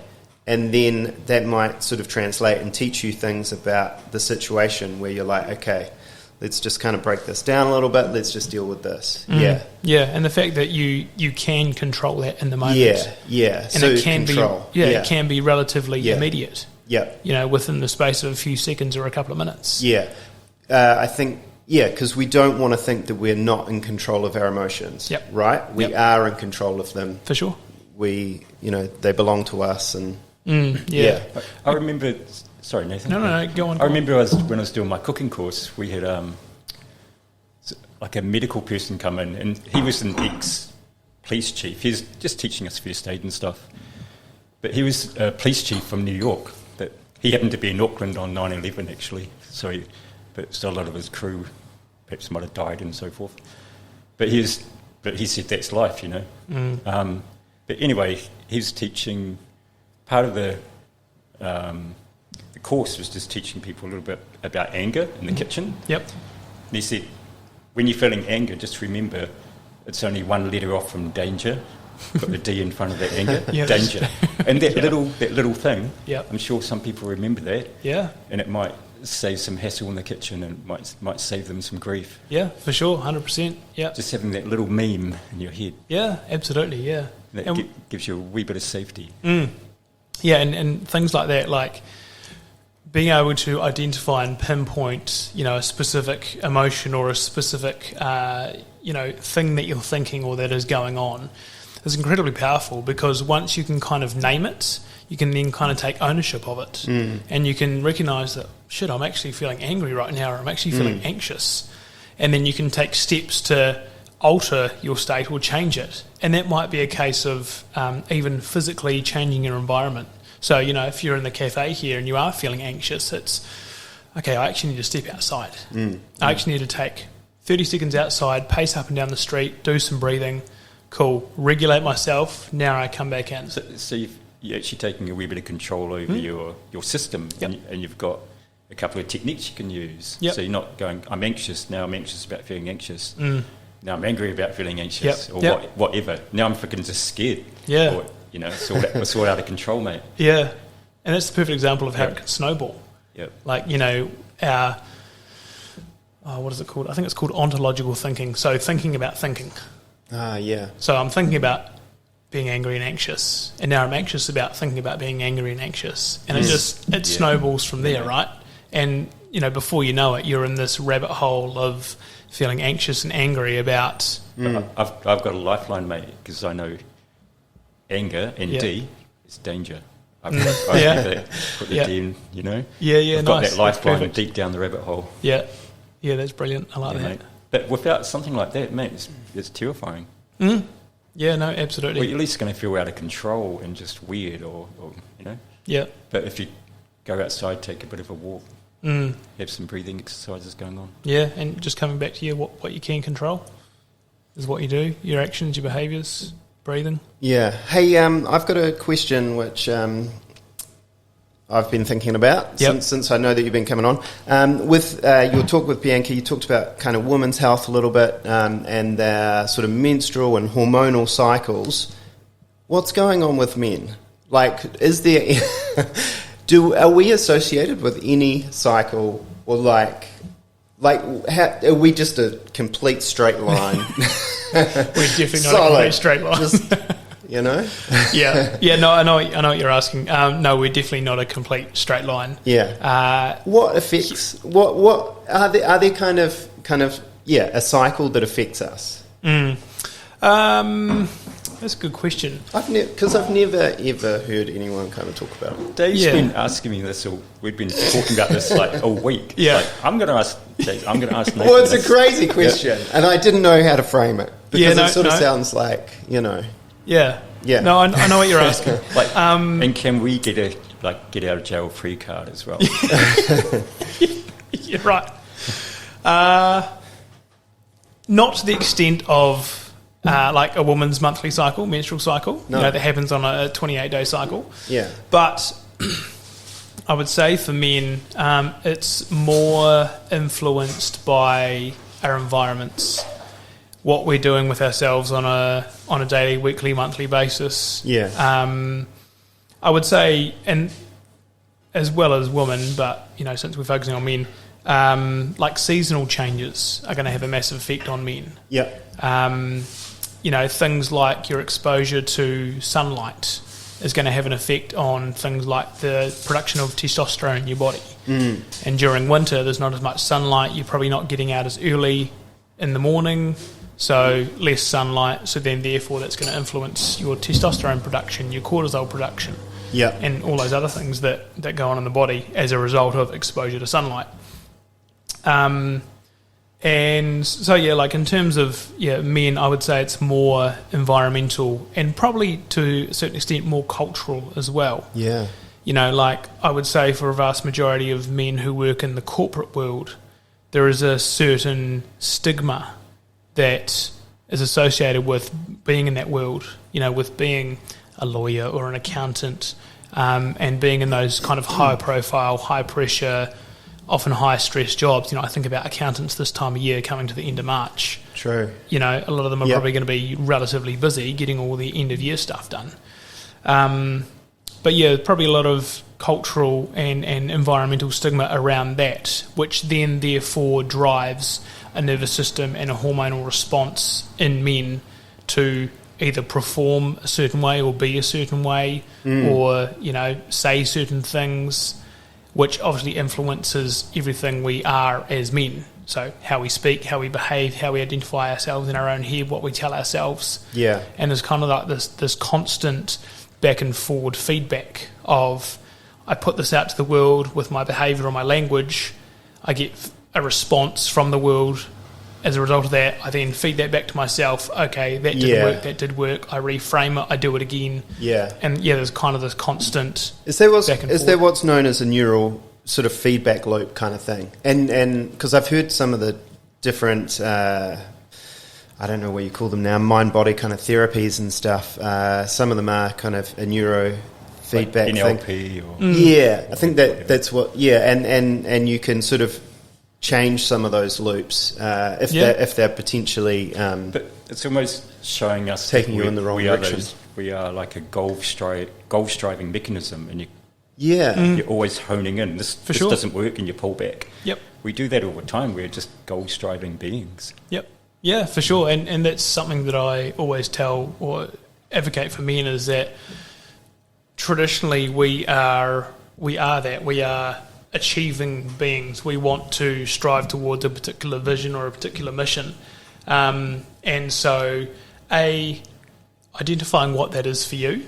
And then that might sort of translate and teach you things about the situation where you're like, okay, let's just kind of break this down a little bit. Let's just deal with this. And the fact that you can control that in the moment. And so it can control. it can be relatively immediate. Within the space of a few seconds or a couple of minutes. I think, because we don't want to think that we're not in control of our emotions. Right? We are in control of them. For sure. They belong to us, and I remember. Sorry, Nathan. No, go on. I remember when I was doing my cooking course, we had a medical person come in, and he was an ex-police chief. He was just teaching us first aid and stuff. But he was a police chief from New York. But he happened to be in Auckland on 9/11, actually. But still, a lot of his crew perhaps might have died and so forth. But he was but he said that's life, But anyway, he was teaching, part of the course was just teaching people a little bit about anger in the kitchen. Yep. And he said, when you're feeling anger, just remember it's only one letter off from danger. Put the D in front of that anger. Yeah, danger. And that little thing, Yep. I'm sure some people remember that. Yeah. And it might save some hassle in the kitchen and might save them some grief. Yeah, for sure, 100%. Yeah. Just having that little meme in your head. Yeah, absolutely, yeah. That And- gives you a wee bit of safety. Yeah, and things like that, like being able to identify and pinpoint, a specific emotion or a specific, thing that you're thinking or that is going on is incredibly powerful, because once you can kind of name it, you can then kind of take ownership of it. And you can recognise that, shit, I'm actually feeling angry right now, or I'm actually feeling anxious. And then you can take steps to alter your state or change it. And that might be a case of even physically changing your environment. So, if you're in the cafe here and you are feeling anxious, it's, okay, I actually need to step outside. I actually need to take 30 seconds outside, pace up and down the street, do some breathing, cool, regulate myself, now I come back in. So you're actually taking a wee bit of control over your system, Yep. and you've got a couple of techniques you can use. Yep. So you're not going, I'm anxious, now I'm anxious about feeling anxious. Now I'm angry about feeling anxious, Yep. or Yep. whatever. Now I'm freaking just scared. Yeah. Or, it's all out of control, mate. Yeah, and that's the perfect example of how Yep. it can snowball. Yep. Like, our, what is it called? I think it's called ontological thinking. So thinking about thinking. Yeah. So I'm thinking about being angry and anxious, and now I'm anxious about thinking about being angry and anxious, and it snowballs from there, right? And before you know it, you're in this rabbit hole of feeling anxious and angry about. I've got a lifeline, mate, because I know anger and Yeah. D is danger. I've Yeah. put the Yeah. D in, Yeah, I've got nice. that lifeline That's perfect. deep down the rabbit hole. Yeah, that's brilliant. I like Yeah, that. mate. But without something like that, mate, it's terrifying. Yeah, no, absolutely. Well, you're at least going to feel out of control and just weird, or. Yeah. But if you go outside, take a bit of a walk, have some breathing exercises going on. Yeah, and just coming back to what you can control is what you do, your actions, your behaviours, breathing. Yeah. Hey, I've got a question which I've been thinking about since I know that you've been coming on. With your talk with Bianca, you talked about kind of women's health a little bit and their sort of menstrual and hormonal cycles. What's going on with men? Like, is there... are we associated with any cycle, or are we just a complete straight line? We're definitely not a Solid. complete straight line. Just, Yeah. No, I know what you're asking. No, we're definitely not a complete straight line. Yeah. What affects? What are there kind of a cycle that affects us? That's a good question. Because I've never ever heard anyone kind of talk about it. Dave's Yeah. been asking me this, or we've been talking about this like all week. Yeah. Like, I'm going to ask Dave, I'm going to ask Nathan. Well, it's a this. crazy question, and I didn't know how to frame it because Yeah, it sort of no. sounds like Yeah. Yeah. No, I know what you're asking. Like, and can we get a get out of jail free card as well? You're right. Not to the extent of like a woman's monthly cycle, menstrual cycle, No. that happens on a 28-day cycle. Yeah. But I would say for men, it's more influenced by our environments, what we're doing with ourselves on a daily, weekly, monthly basis. Yeah. I would say, and as well as women, but since we're focusing on men, like seasonal changes are going to have a massive effect on men. Yeah. Things like your exposure to sunlight is going to have an effect on things like the production of testosterone in your body. And during winter, there's not as much sunlight. You're probably not getting out as early in the morning, so less sunlight. So then, therefore, that's going to influence your testosterone production, your cortisol production, Yeah. and all those other things that go on in the body as a result of exposure to sunlight. And so, like in terms of men, I would say it's more environmental and probably to a certain extent more cultural as well. Yeah. Like I would say for a vast majority of men who work in the corporate world, there is a certain stigma that is associated with being in that world, with being a lawyer or an accountant, and being in those kind of high profile, high pressure, often high stress jobs. I think about accountants this time of year coming to the end of March. True. A lot of them are probably going to be relatively busy getting all the end of year stuff done. But yeah, probably a lot of cultural and environmental stigma around that, which then therefore drives a nervous system and a hormonal response in men to either perform a certain way or be a certain way, or say certain things, which obviously influences everything we are as men. So how we speak, how we behave, how we identify ourselves in our own head, what we tell ourselves. Yeah. And there's kind of like this constant back and forward feedback of, I put this out to the world with my behaviour or my language, I get a response from the world. As a result of that, I then feed that back to myself. Okay, that did work. I reframe it. I do it again. Yeah. And there's kind of this constant Is there forward. what's known as a neural sort of feedback loop kind of thing? And because I've heard some of the different, I don't know what you call them now, mind-body kind of therapies and stuff. Some of them are kind of a neuro feedback like NLP thing. or Yeah, I think that's what. Yeah, and you can sort of change some of those loops if they're potentially. But it's almost showing us taking you in the wrong direction. We are like a goal-striving mechanism, and you're you're always honing in. This sure. doesn't work, and you pull back. Yep. We do that all the time. We're just goal-striving beings. Yep. Yeah, for sure. And that's something that I always tell or advocate for men, is that traditionally we are that. We are achieving beings. We want to strive towards a particular vision or a particular mission. And so, identifying what that is for you,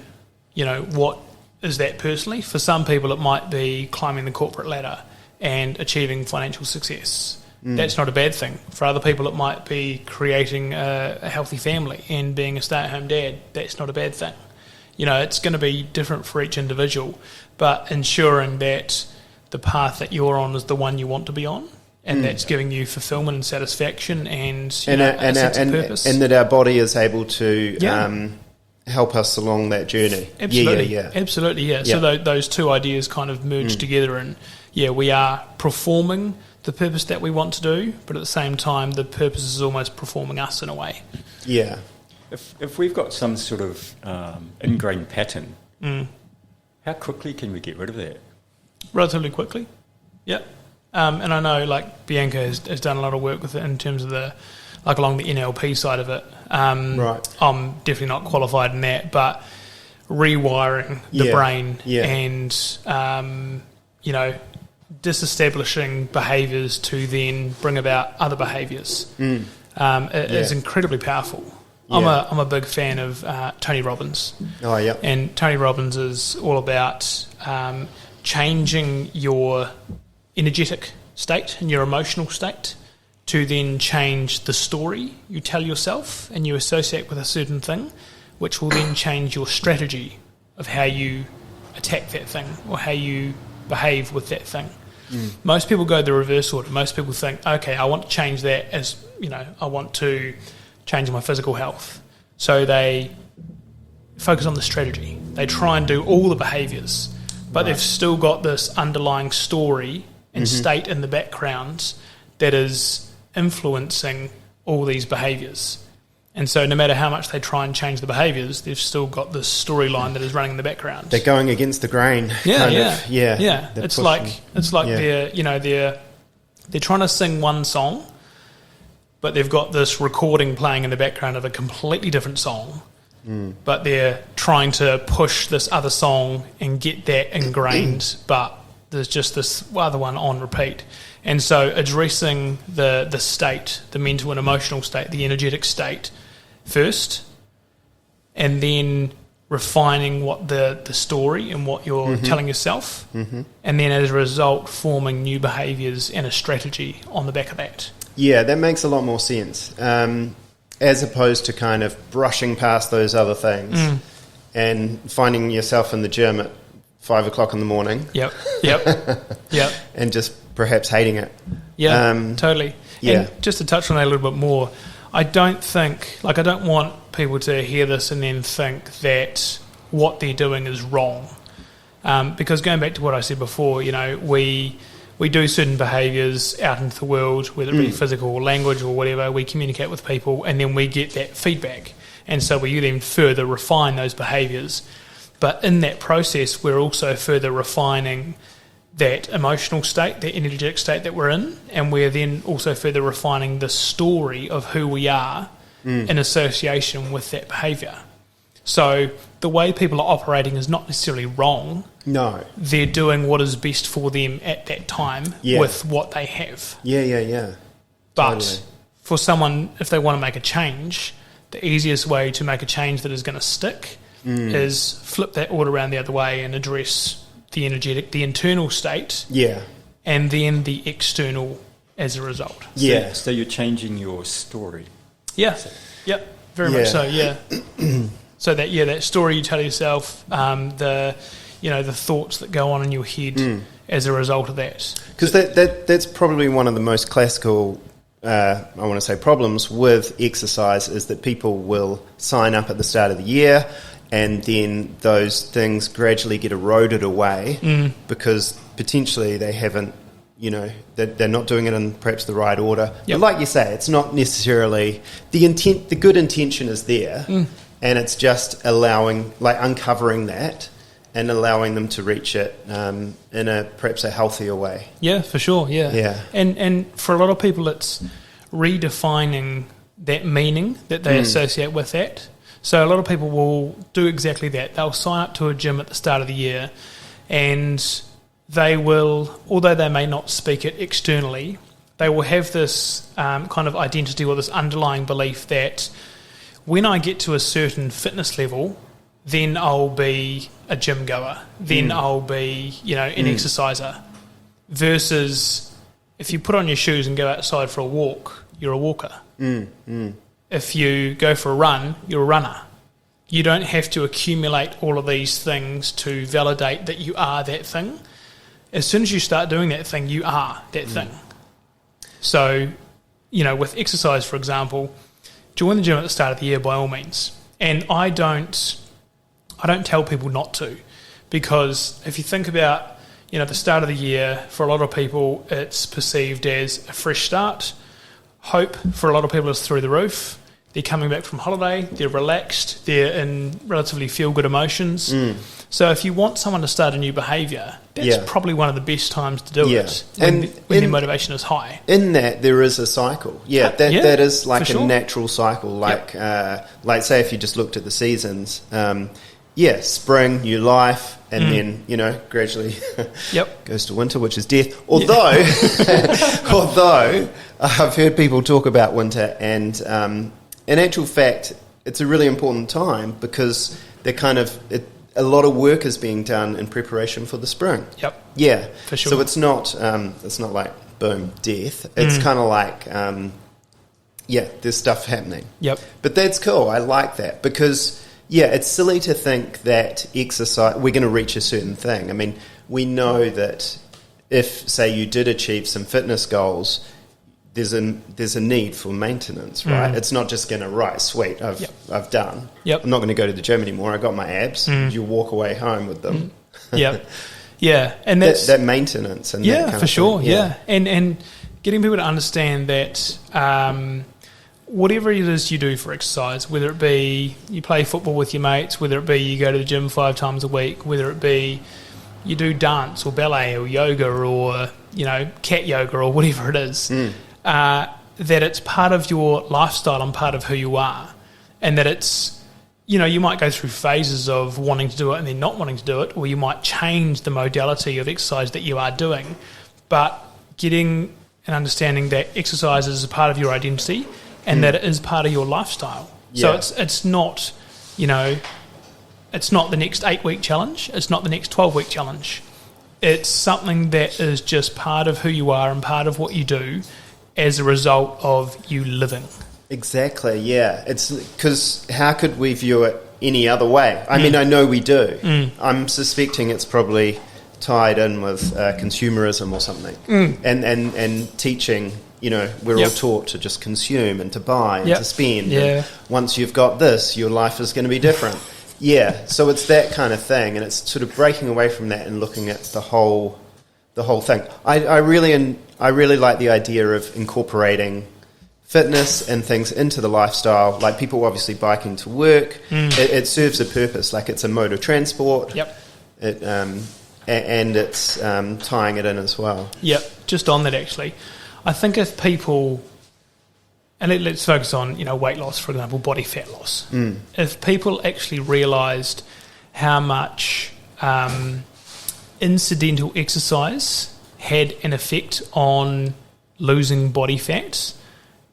what is that personally? For some people it might be climbing the corporate ladder and achieving financial success. That's not a bad thing. For other people it might be creating a healthy family and being a stay-at-home dad. That's not a bad thing. It's going to be different for each individual, but ensuring that the path that you're on is the one you want to be on, and that's giving you fulfillment and satisfaction and a sense of purpose. And that our body is able to help us along that journey. Absolutely. Absolutely. So those two ideas kind of merge together, and we are performing the purpose that we want to do, but at the same time the purpose is almost performing us in a way. Yeah. If we've got some sort of ingrained pattern, how quickly can we get rid of that? Relatively quickly, yep. And I know, like, Bianca has done a lot of work with it in terms of along the NLP side of it. Right. I'm definitely not qualified in that, but rewiring the brain and, disestablishing behaviours to then bring about other behaviours is incredibly powerful. Yeah. I'm a big fan of Tony Robbins. Oh, yeah. And Tony Robbins is all about changing your energetic state and your emotional state to then change the story you tell yourself and you associate with a certain thing, which will then change your strategy of how you attack that thing or how you behave with that thing. Most people go the reverse order. Most people think, okay, I want to change that as, I want to change my physical health. So they focus on the strategy. They try and do all the behaviours, but they've still got this underlying story and state in the background that is influencing all these behaviours. And so no matter how much they try and change the behaviours, they've still got this storyline that is running in the background. They're going against the grain. Yeah. Pushing. It's like they're trying to sing one song, but they've got this recording playing in the background of a completely different song. But they're trying to push this other song and get that ingrained, but there's just this other one on repeat. And so addressing the state, the mental and emotional state, the energetic state first, and then refining what the story and what you're telling yourself, and then as a result forming new behaviours and a strategy on the back of that. Yeah, that makes a lot more sense. As opposed to kind of brushing past those other things and finding yourself in the gym at 5 o'clock in the morning. Yep. And just perhaps hating it. Yeah, totally. Yeah. And just to touch on that a little bit more, I don't want people to hear this and then think that what they're doing is wrong. Because going back to what I said before, we do certain behaviours out into the world, whether it be physical or language or whatever, we communicate with people and then we get that feedback. And so we then further refine those behaviours. But in that process, we're also further refining that emotional state, that energetic state that we're in, and we're then also further refining the story of who we are in association with that behaviour. So the way people are operating is not necessarily wrong. No. They're doing what is best for them at that time with what they have. Yeah. But Totally. for someone, if they want to make a change, the easiest way to make a change that is going to stick is flip that order around the other way and address the internal state, and then the external as a result. Yeah. So you're changing your story. Yeah. Yep. Very much so. Yeah. So that story you tell yourself, the thoughts that go on in your head as a result of that. Because that's probably one of the most classical, I want to say, problems with exercise is that people will sign up at the start of the year and then those things gradually get eroded away because potentially they haven't, they're not doing it in perhaps the right order. Yep. But like you say, it's not necessarily the intent. The good intention is there, and it's just uncovering that and allowing them to reach it in perhaps a healthier way. Yeah, for sure. Yeah. And for a lot of people, it's redefining that meaning that they associate with that. So a lot of people will do exactly that. They'll sign up to a gym at the start of the year and they will, although they may not speak it externally, they will have this kind of identity or this underlying belief that when I get to a certain fitness level, then I'll be a gym goer, then I'll be, an exerciser. Versus if you put on your shoes and go outside for a walk, you're a walker. If you go for a run, you're a runner. You don't have to accumulate all of these things to validate that you are that thing. As soon as you start doing that thing, you are that thing. So, with exercise, for example, join the gym at the start of the year by all means. And I don't tell people not to, because if you think about, the start of the year, for a lot of people, it's perceived as a fresh start. Hope for a lot of people is through the roof. They're coming back from holiday, they're relaxed, they're in relatively feel-good emotions. So if you want someone to start a new behaviour, that's probably one of the best times to do it, when their motivation is high. In that, there is a cycle. That is like a natural cycle. Like say if you just looked at the seasons, spring, new life, and then, gradually goes to winter, which is death. Although I've heard people talk about winter, and in actual fact, it's a really important time because a lot of work is being done in preparation for the spring. Yeah, for sure. So it's not like boom, death. It's kind of like there's stuff happening. But that's cool. I like that because it's silly to think that exercise we're going to reach a certain thing. I mean, we know that if say you did achieve some fitness goals, there's a need for maintenance, right? It's not just going to, sweet, I've done. I'm not going to go to the gym anymore. I got my abs. You walk away home with them. And that's that maintenance and that kind for of sure. thing. And getting people to understand that whatever it is you do for exercise, whether it be you play football with your mates, whether it be you go to the gym 5 times a week, whether it be you do dance or ballet or yoga or cat yoga or whatever it is. That it's part of your lifestyle and part of who you are, and that it's, you might go through phases of wanting to do it and then not wanting to do it, or you might change the modality of exercise that you are doing, but getting an understanding that exercise is a part of your identity and that it is part of your lifestyle. So it's not, it's not the next 8-week challenge, it's not the next 12-week challenge. It's something that is just part of who you are and part of what you do as a result of you living. Exactly, yeah. It's because how could we view it any other way? I mean, I know we do. I'm suspecting it's probably tied in with consumerism or something, and teaching we're Yep. all taught to just consume and to buy and Yep. to spend. Yeah. And once you've got this, your life is going to be different. Yeah, so it's that kind of thing, and it's sort of breaking away from that and looking at the whole thing. I really like the idea of incorporating fitness and things into the lifestyle. Like people obviously biking to work, it serves a purpose. Like it's a mode of transport. Yep. And it's tying it in as well. Yep. Just on that, actually, I think if people, and let's focus on weight loss, for example, body fat loss. If people actually realised how much incidental exercise had an effect on losing body fat,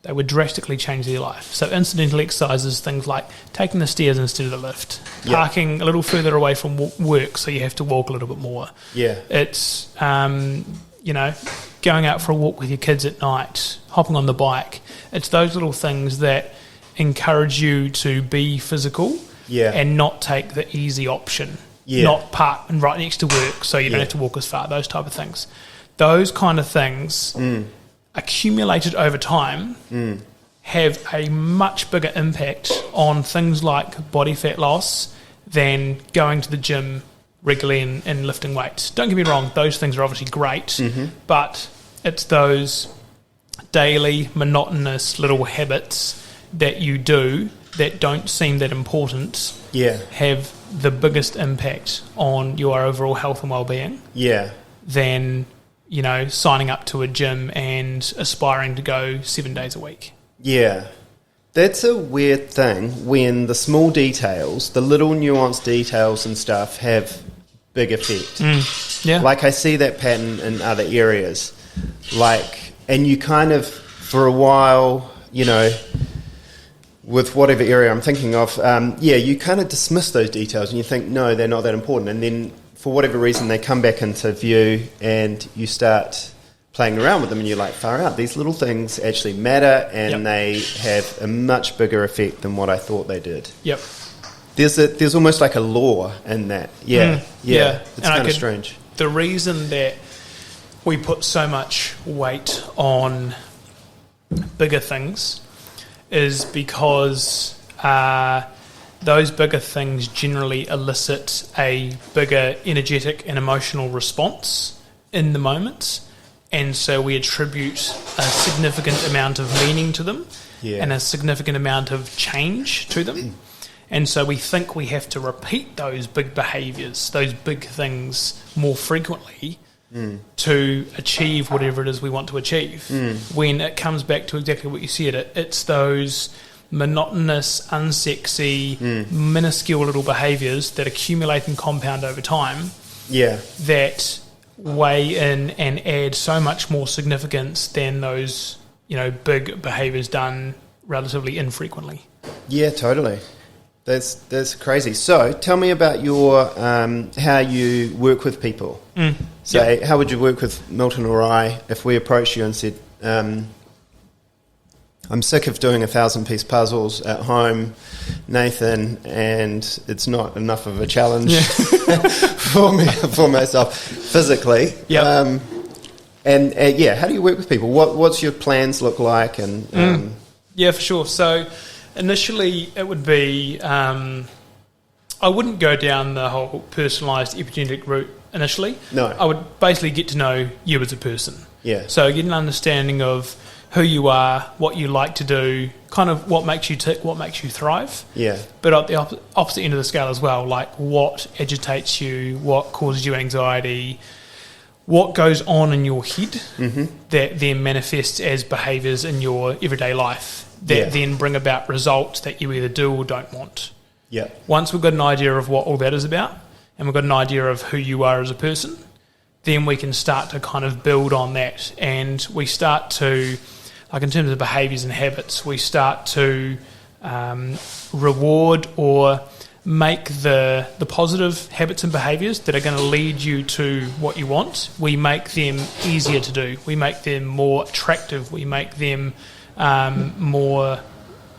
they would drastically change their life. So incidental exercises, things like taking the stairs instead of the lift, Yep. parking a little further away from work so you have to walk a little bit more. Yeah. It's, going out for a walk with your kids at night, hopping on the bike. It's those little things that encourage you to be physical and not take the easy option. Yeah. Not park and right next to work so you don't have to walk as far, those type of things. Those kind of things accumulated over time have a much bigger impact on things like body fat loss than going to the gym regularly and lifting weights. Don't get me wrong, those things are obviously great, but it's those daily monotonous little habits that you do that don't seem that important have the biggest impact on your overall health and well-being than signing up to a gym and aspiring to go 7 days a week. Yeah. That's a weird thing when the small details, the little nuanced details and stuff have big effect. Yeah. Like I see that pattern in other areas. And you kind of, for a while, with whatever area I'm thinking of, you kind of dismiss those details and you think, no, they're not that important. And then for whatever reason, they come back into view and you start playing around with them and you're like, far out, these little things actually matter and they have a much bigger effect than what I thought they did. Yep. There's almost like a law in that. Yeah. It's kind of strange. The reason that we put so much weight on bigger things is because those bigger things generally elicit a bigger energetic and emotional response in the moment. And so we attribute a significant amount of meaning to them and a significant amount of change to them. And so we think we have to repeat those big behaviours, those big things more frequently to achieve whatever it is we want to achieve. When it comes back to exactly what you said, it's those monotonous, unsexy, minuscule little behaviours that accumulate and compound over time that weigh in and add so much more significance than those big behaviours done relatively infrequently. Yeah, totally. That's crazy. So tell me about your how you work with people. How would you work with Milton or I if we approached you and said, I'm sick of doing 1,000-piece puzzles at home, Nathan, and it's not enough of a challenge for myself physically. How do you work with people? What's your plans look like? And yeah, for sure. So initially, it would be I wouldn't go down the whole personalised epigenetic route initially. No, I would basically get to know you as a person. Yeah. So get an understanding of who you are, what you like to do, kind of what makes you tick, what makes you thrive. Yeah. But at the opposite end of the scale as well, like what agitates you, what causes you anxiety, what goes on in your head that then manifests as behaviours in your everyday life that then bring about results that you either do or don't want. Yeah. Once we've got an idea of what all that is about and we've got an idea of who you are as a person, then we can start to kind of build on that, and we start to, like in terms of behaviours and habits, we start to reward or make the positive habits and behaviours that are going to lead you to what you want, we make them easier to do. We make them more attractive. We make them more,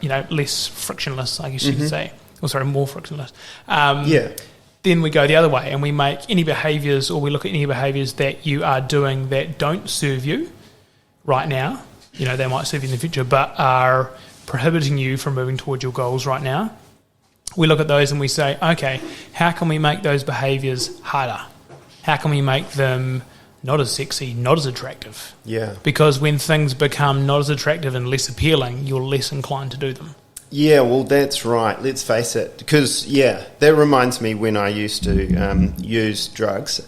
less frictionless, I guess you could say. Or sorry, more frictionless. Then we go the other way and we make any behaviours, or we look at any behaviours that you are doing that don't serve you right now, they might serve you in the future, but are prohibiting you from moving towards your goals right now, we look at those and we say, okay, how can we make those behaviours harder? How can we make them not as sexy, not as attractive? Yeah. Because when things become not as attractive and less appealing, you're less inclined to do them. Yeah, well, that's right. Let's face it. Because, that reminds me when I used to use drugs.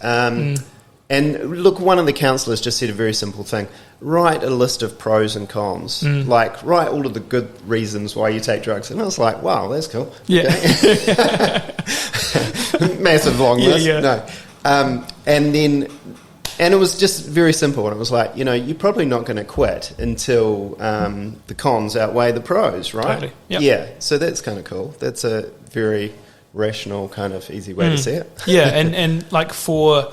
And look, one of the counsellors just said a very simple thing. Write a list of pros and cons. Like, write all of the good reasons why you take drugs. And I was like, wow, that's cool. Yeah. Okay. Massive long list. Yeah. No. And it was just very simple. And it was like, you're probably not going to quit until the cons outweigh the pros, right? Totally. Yep. Yeah. So that's kind of cool. That's a very rational, kind of easy way to see it. Yeah, and like for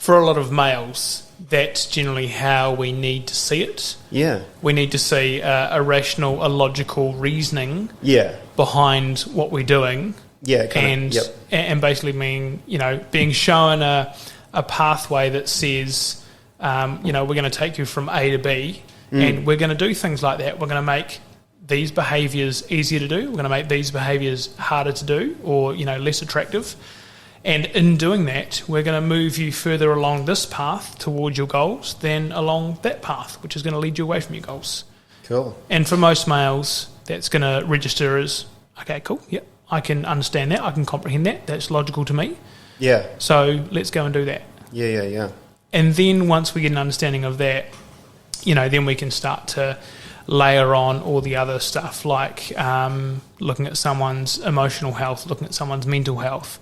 a lot of males, that's generally how we need to see it. Yeah. We need to see a rational, a logical reasoning Yeah. behind what we're doing. Yeah. And basically being shown a pathway that says, we're going to take you from A to B, and we're going to do things like that. We're going to make these behaviours easier to do. We're going to make these behaviours harder to do, or less attractive. And in doing that, we're going to move you further along this path towards your goals than along that path, which is going to lead you away from your goals. Cool. And for most males, that's going to register as, okay, cool, yep, I can understand that, I can comprehend that, that's logical to me. Yeah. So let's go and do that. Yeah. And then once we get an understanding of that, then we can start to layer on all the other stuff, like looking at someone's emotional health, looking at someone's mental health.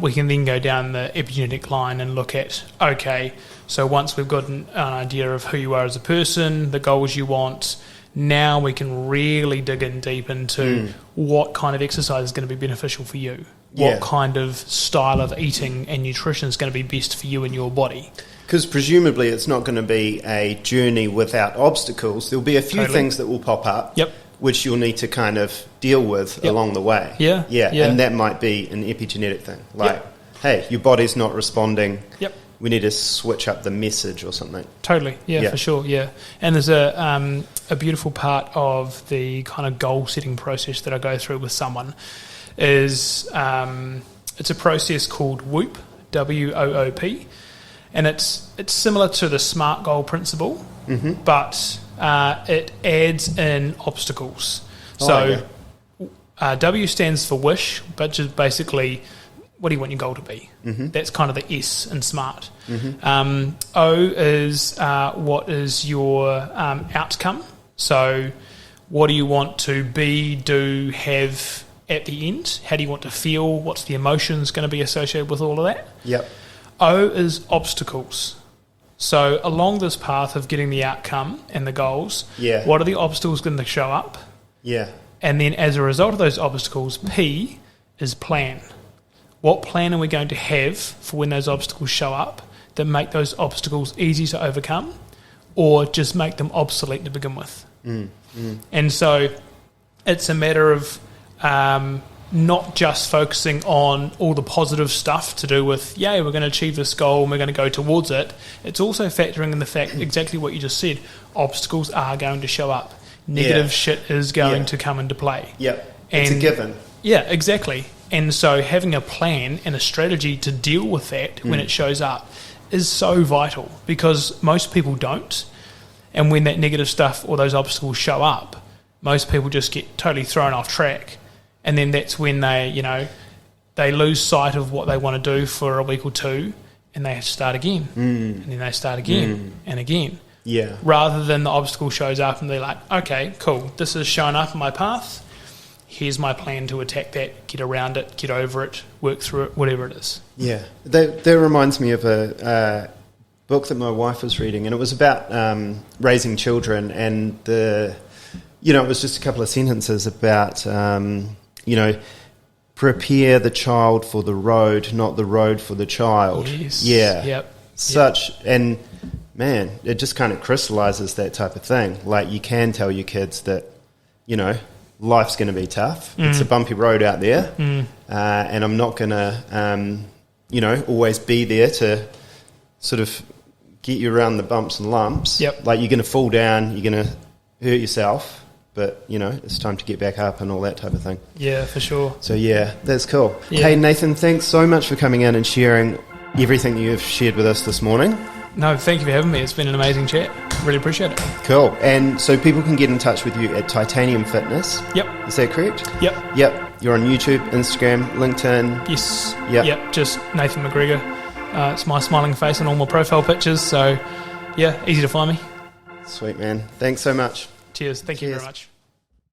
We can then go down the epigenetic line and look at, okay, so once we've got an idea of who you are as a person, the goals you want, now we can really dig in deep into what kind of exercise is going to be beneficial for you. What kind of style of eating and nutrition is going to be best for you and your body. Because presumably it's not going to be a journey without obstacles. There'll be a few things that will pop up. Yep. Which you'll need to kind of deal with along the way. Yeah. And that might be an epigenetic thing. Like, hey, your body's not responding. Yep. We need to switch up the message or something. Totally. Yeah, for sure. Yeah. And there's a beautiful part of the kind of goal setting process that I go through with someone is it's a process called WOOP, WOOP, and it's similar to the SMART goal principle, but it adds in obstacles. W stands for wish, but just basically, what do you want your goal to be? That's kind of the S in SMART. O is what is your outcome. So what do you want to be, do, have at the end? How do you want to feel? What's the emotions going to be associated with all of that? Yep. O is obstacles. So along this path of getting the outcome and the goals, what are the obstacles going to show up? Yeah. And then as a result of those obstacles, P is plan. What plan are we going to have for when those obstacles show up that make those obstacles easy to overcome or just make them obsolete to begin with? And so it's a matter of not just focusing on all the positive stuff to do with, we're going to achieve this goal and we're going to go towards it. It's also factoring in the fact, exactly what you just said, obstacles are going to show up. Negative shit is going to come into play. Yep. It's a given. Yeah, exactly. And so having a plan and a strategy to deal with that when it shows up is so vital, because most people don't. And when that negative stuff or those obstacles show up, most people just get totally thrown off track. And then that's when they lose sight of what they want to do for a week or two, and they have to start again. And then they start again and again. Yeah. Rather than the obstacle shows up and they're like, okay, cool, this has shown up in my path. Here's my plan to attack that, get around it, get over it, work through it, whatever it is. Yeah. That reminds me of a book that my wife was reading, and it was about raising children, and it was just a couple of sentences about, prepare the child for the road, not the road for the child. Yes. Yeah. Yep. And man, it just kind of crystallizes that type of thing. Like, you can tell your kids that, life's going to be tough. It's a bumpy road out there, and I'm not going to, always be there to sort of get you around the bumps and lumps. Yep. Like, you're going to fall down, you're going to hurt yourself, but, you know, it's time to get back up and all that type of thing. Yeah, for sure. So, yeah, that's cool. Yeah. Hey, Nathan, thanks so much for coming in and sharing everything you've shared with us this morning. No, thank you for having me. It's been an amazing chat. Really appreciate it. Cool. And so people can get in touch with you at Titanium Fitness. Yep. Is that correct? Yep. Yep. You're on YouTube, Instagram, LinkedIn. Yes. Yep. Just Nathan Macgregor. It's my smiling face on all my profile pictures. So, yeah, easy to find me. Sweet, man. Thanks so much. Cheers. Thank you Cheers. very much.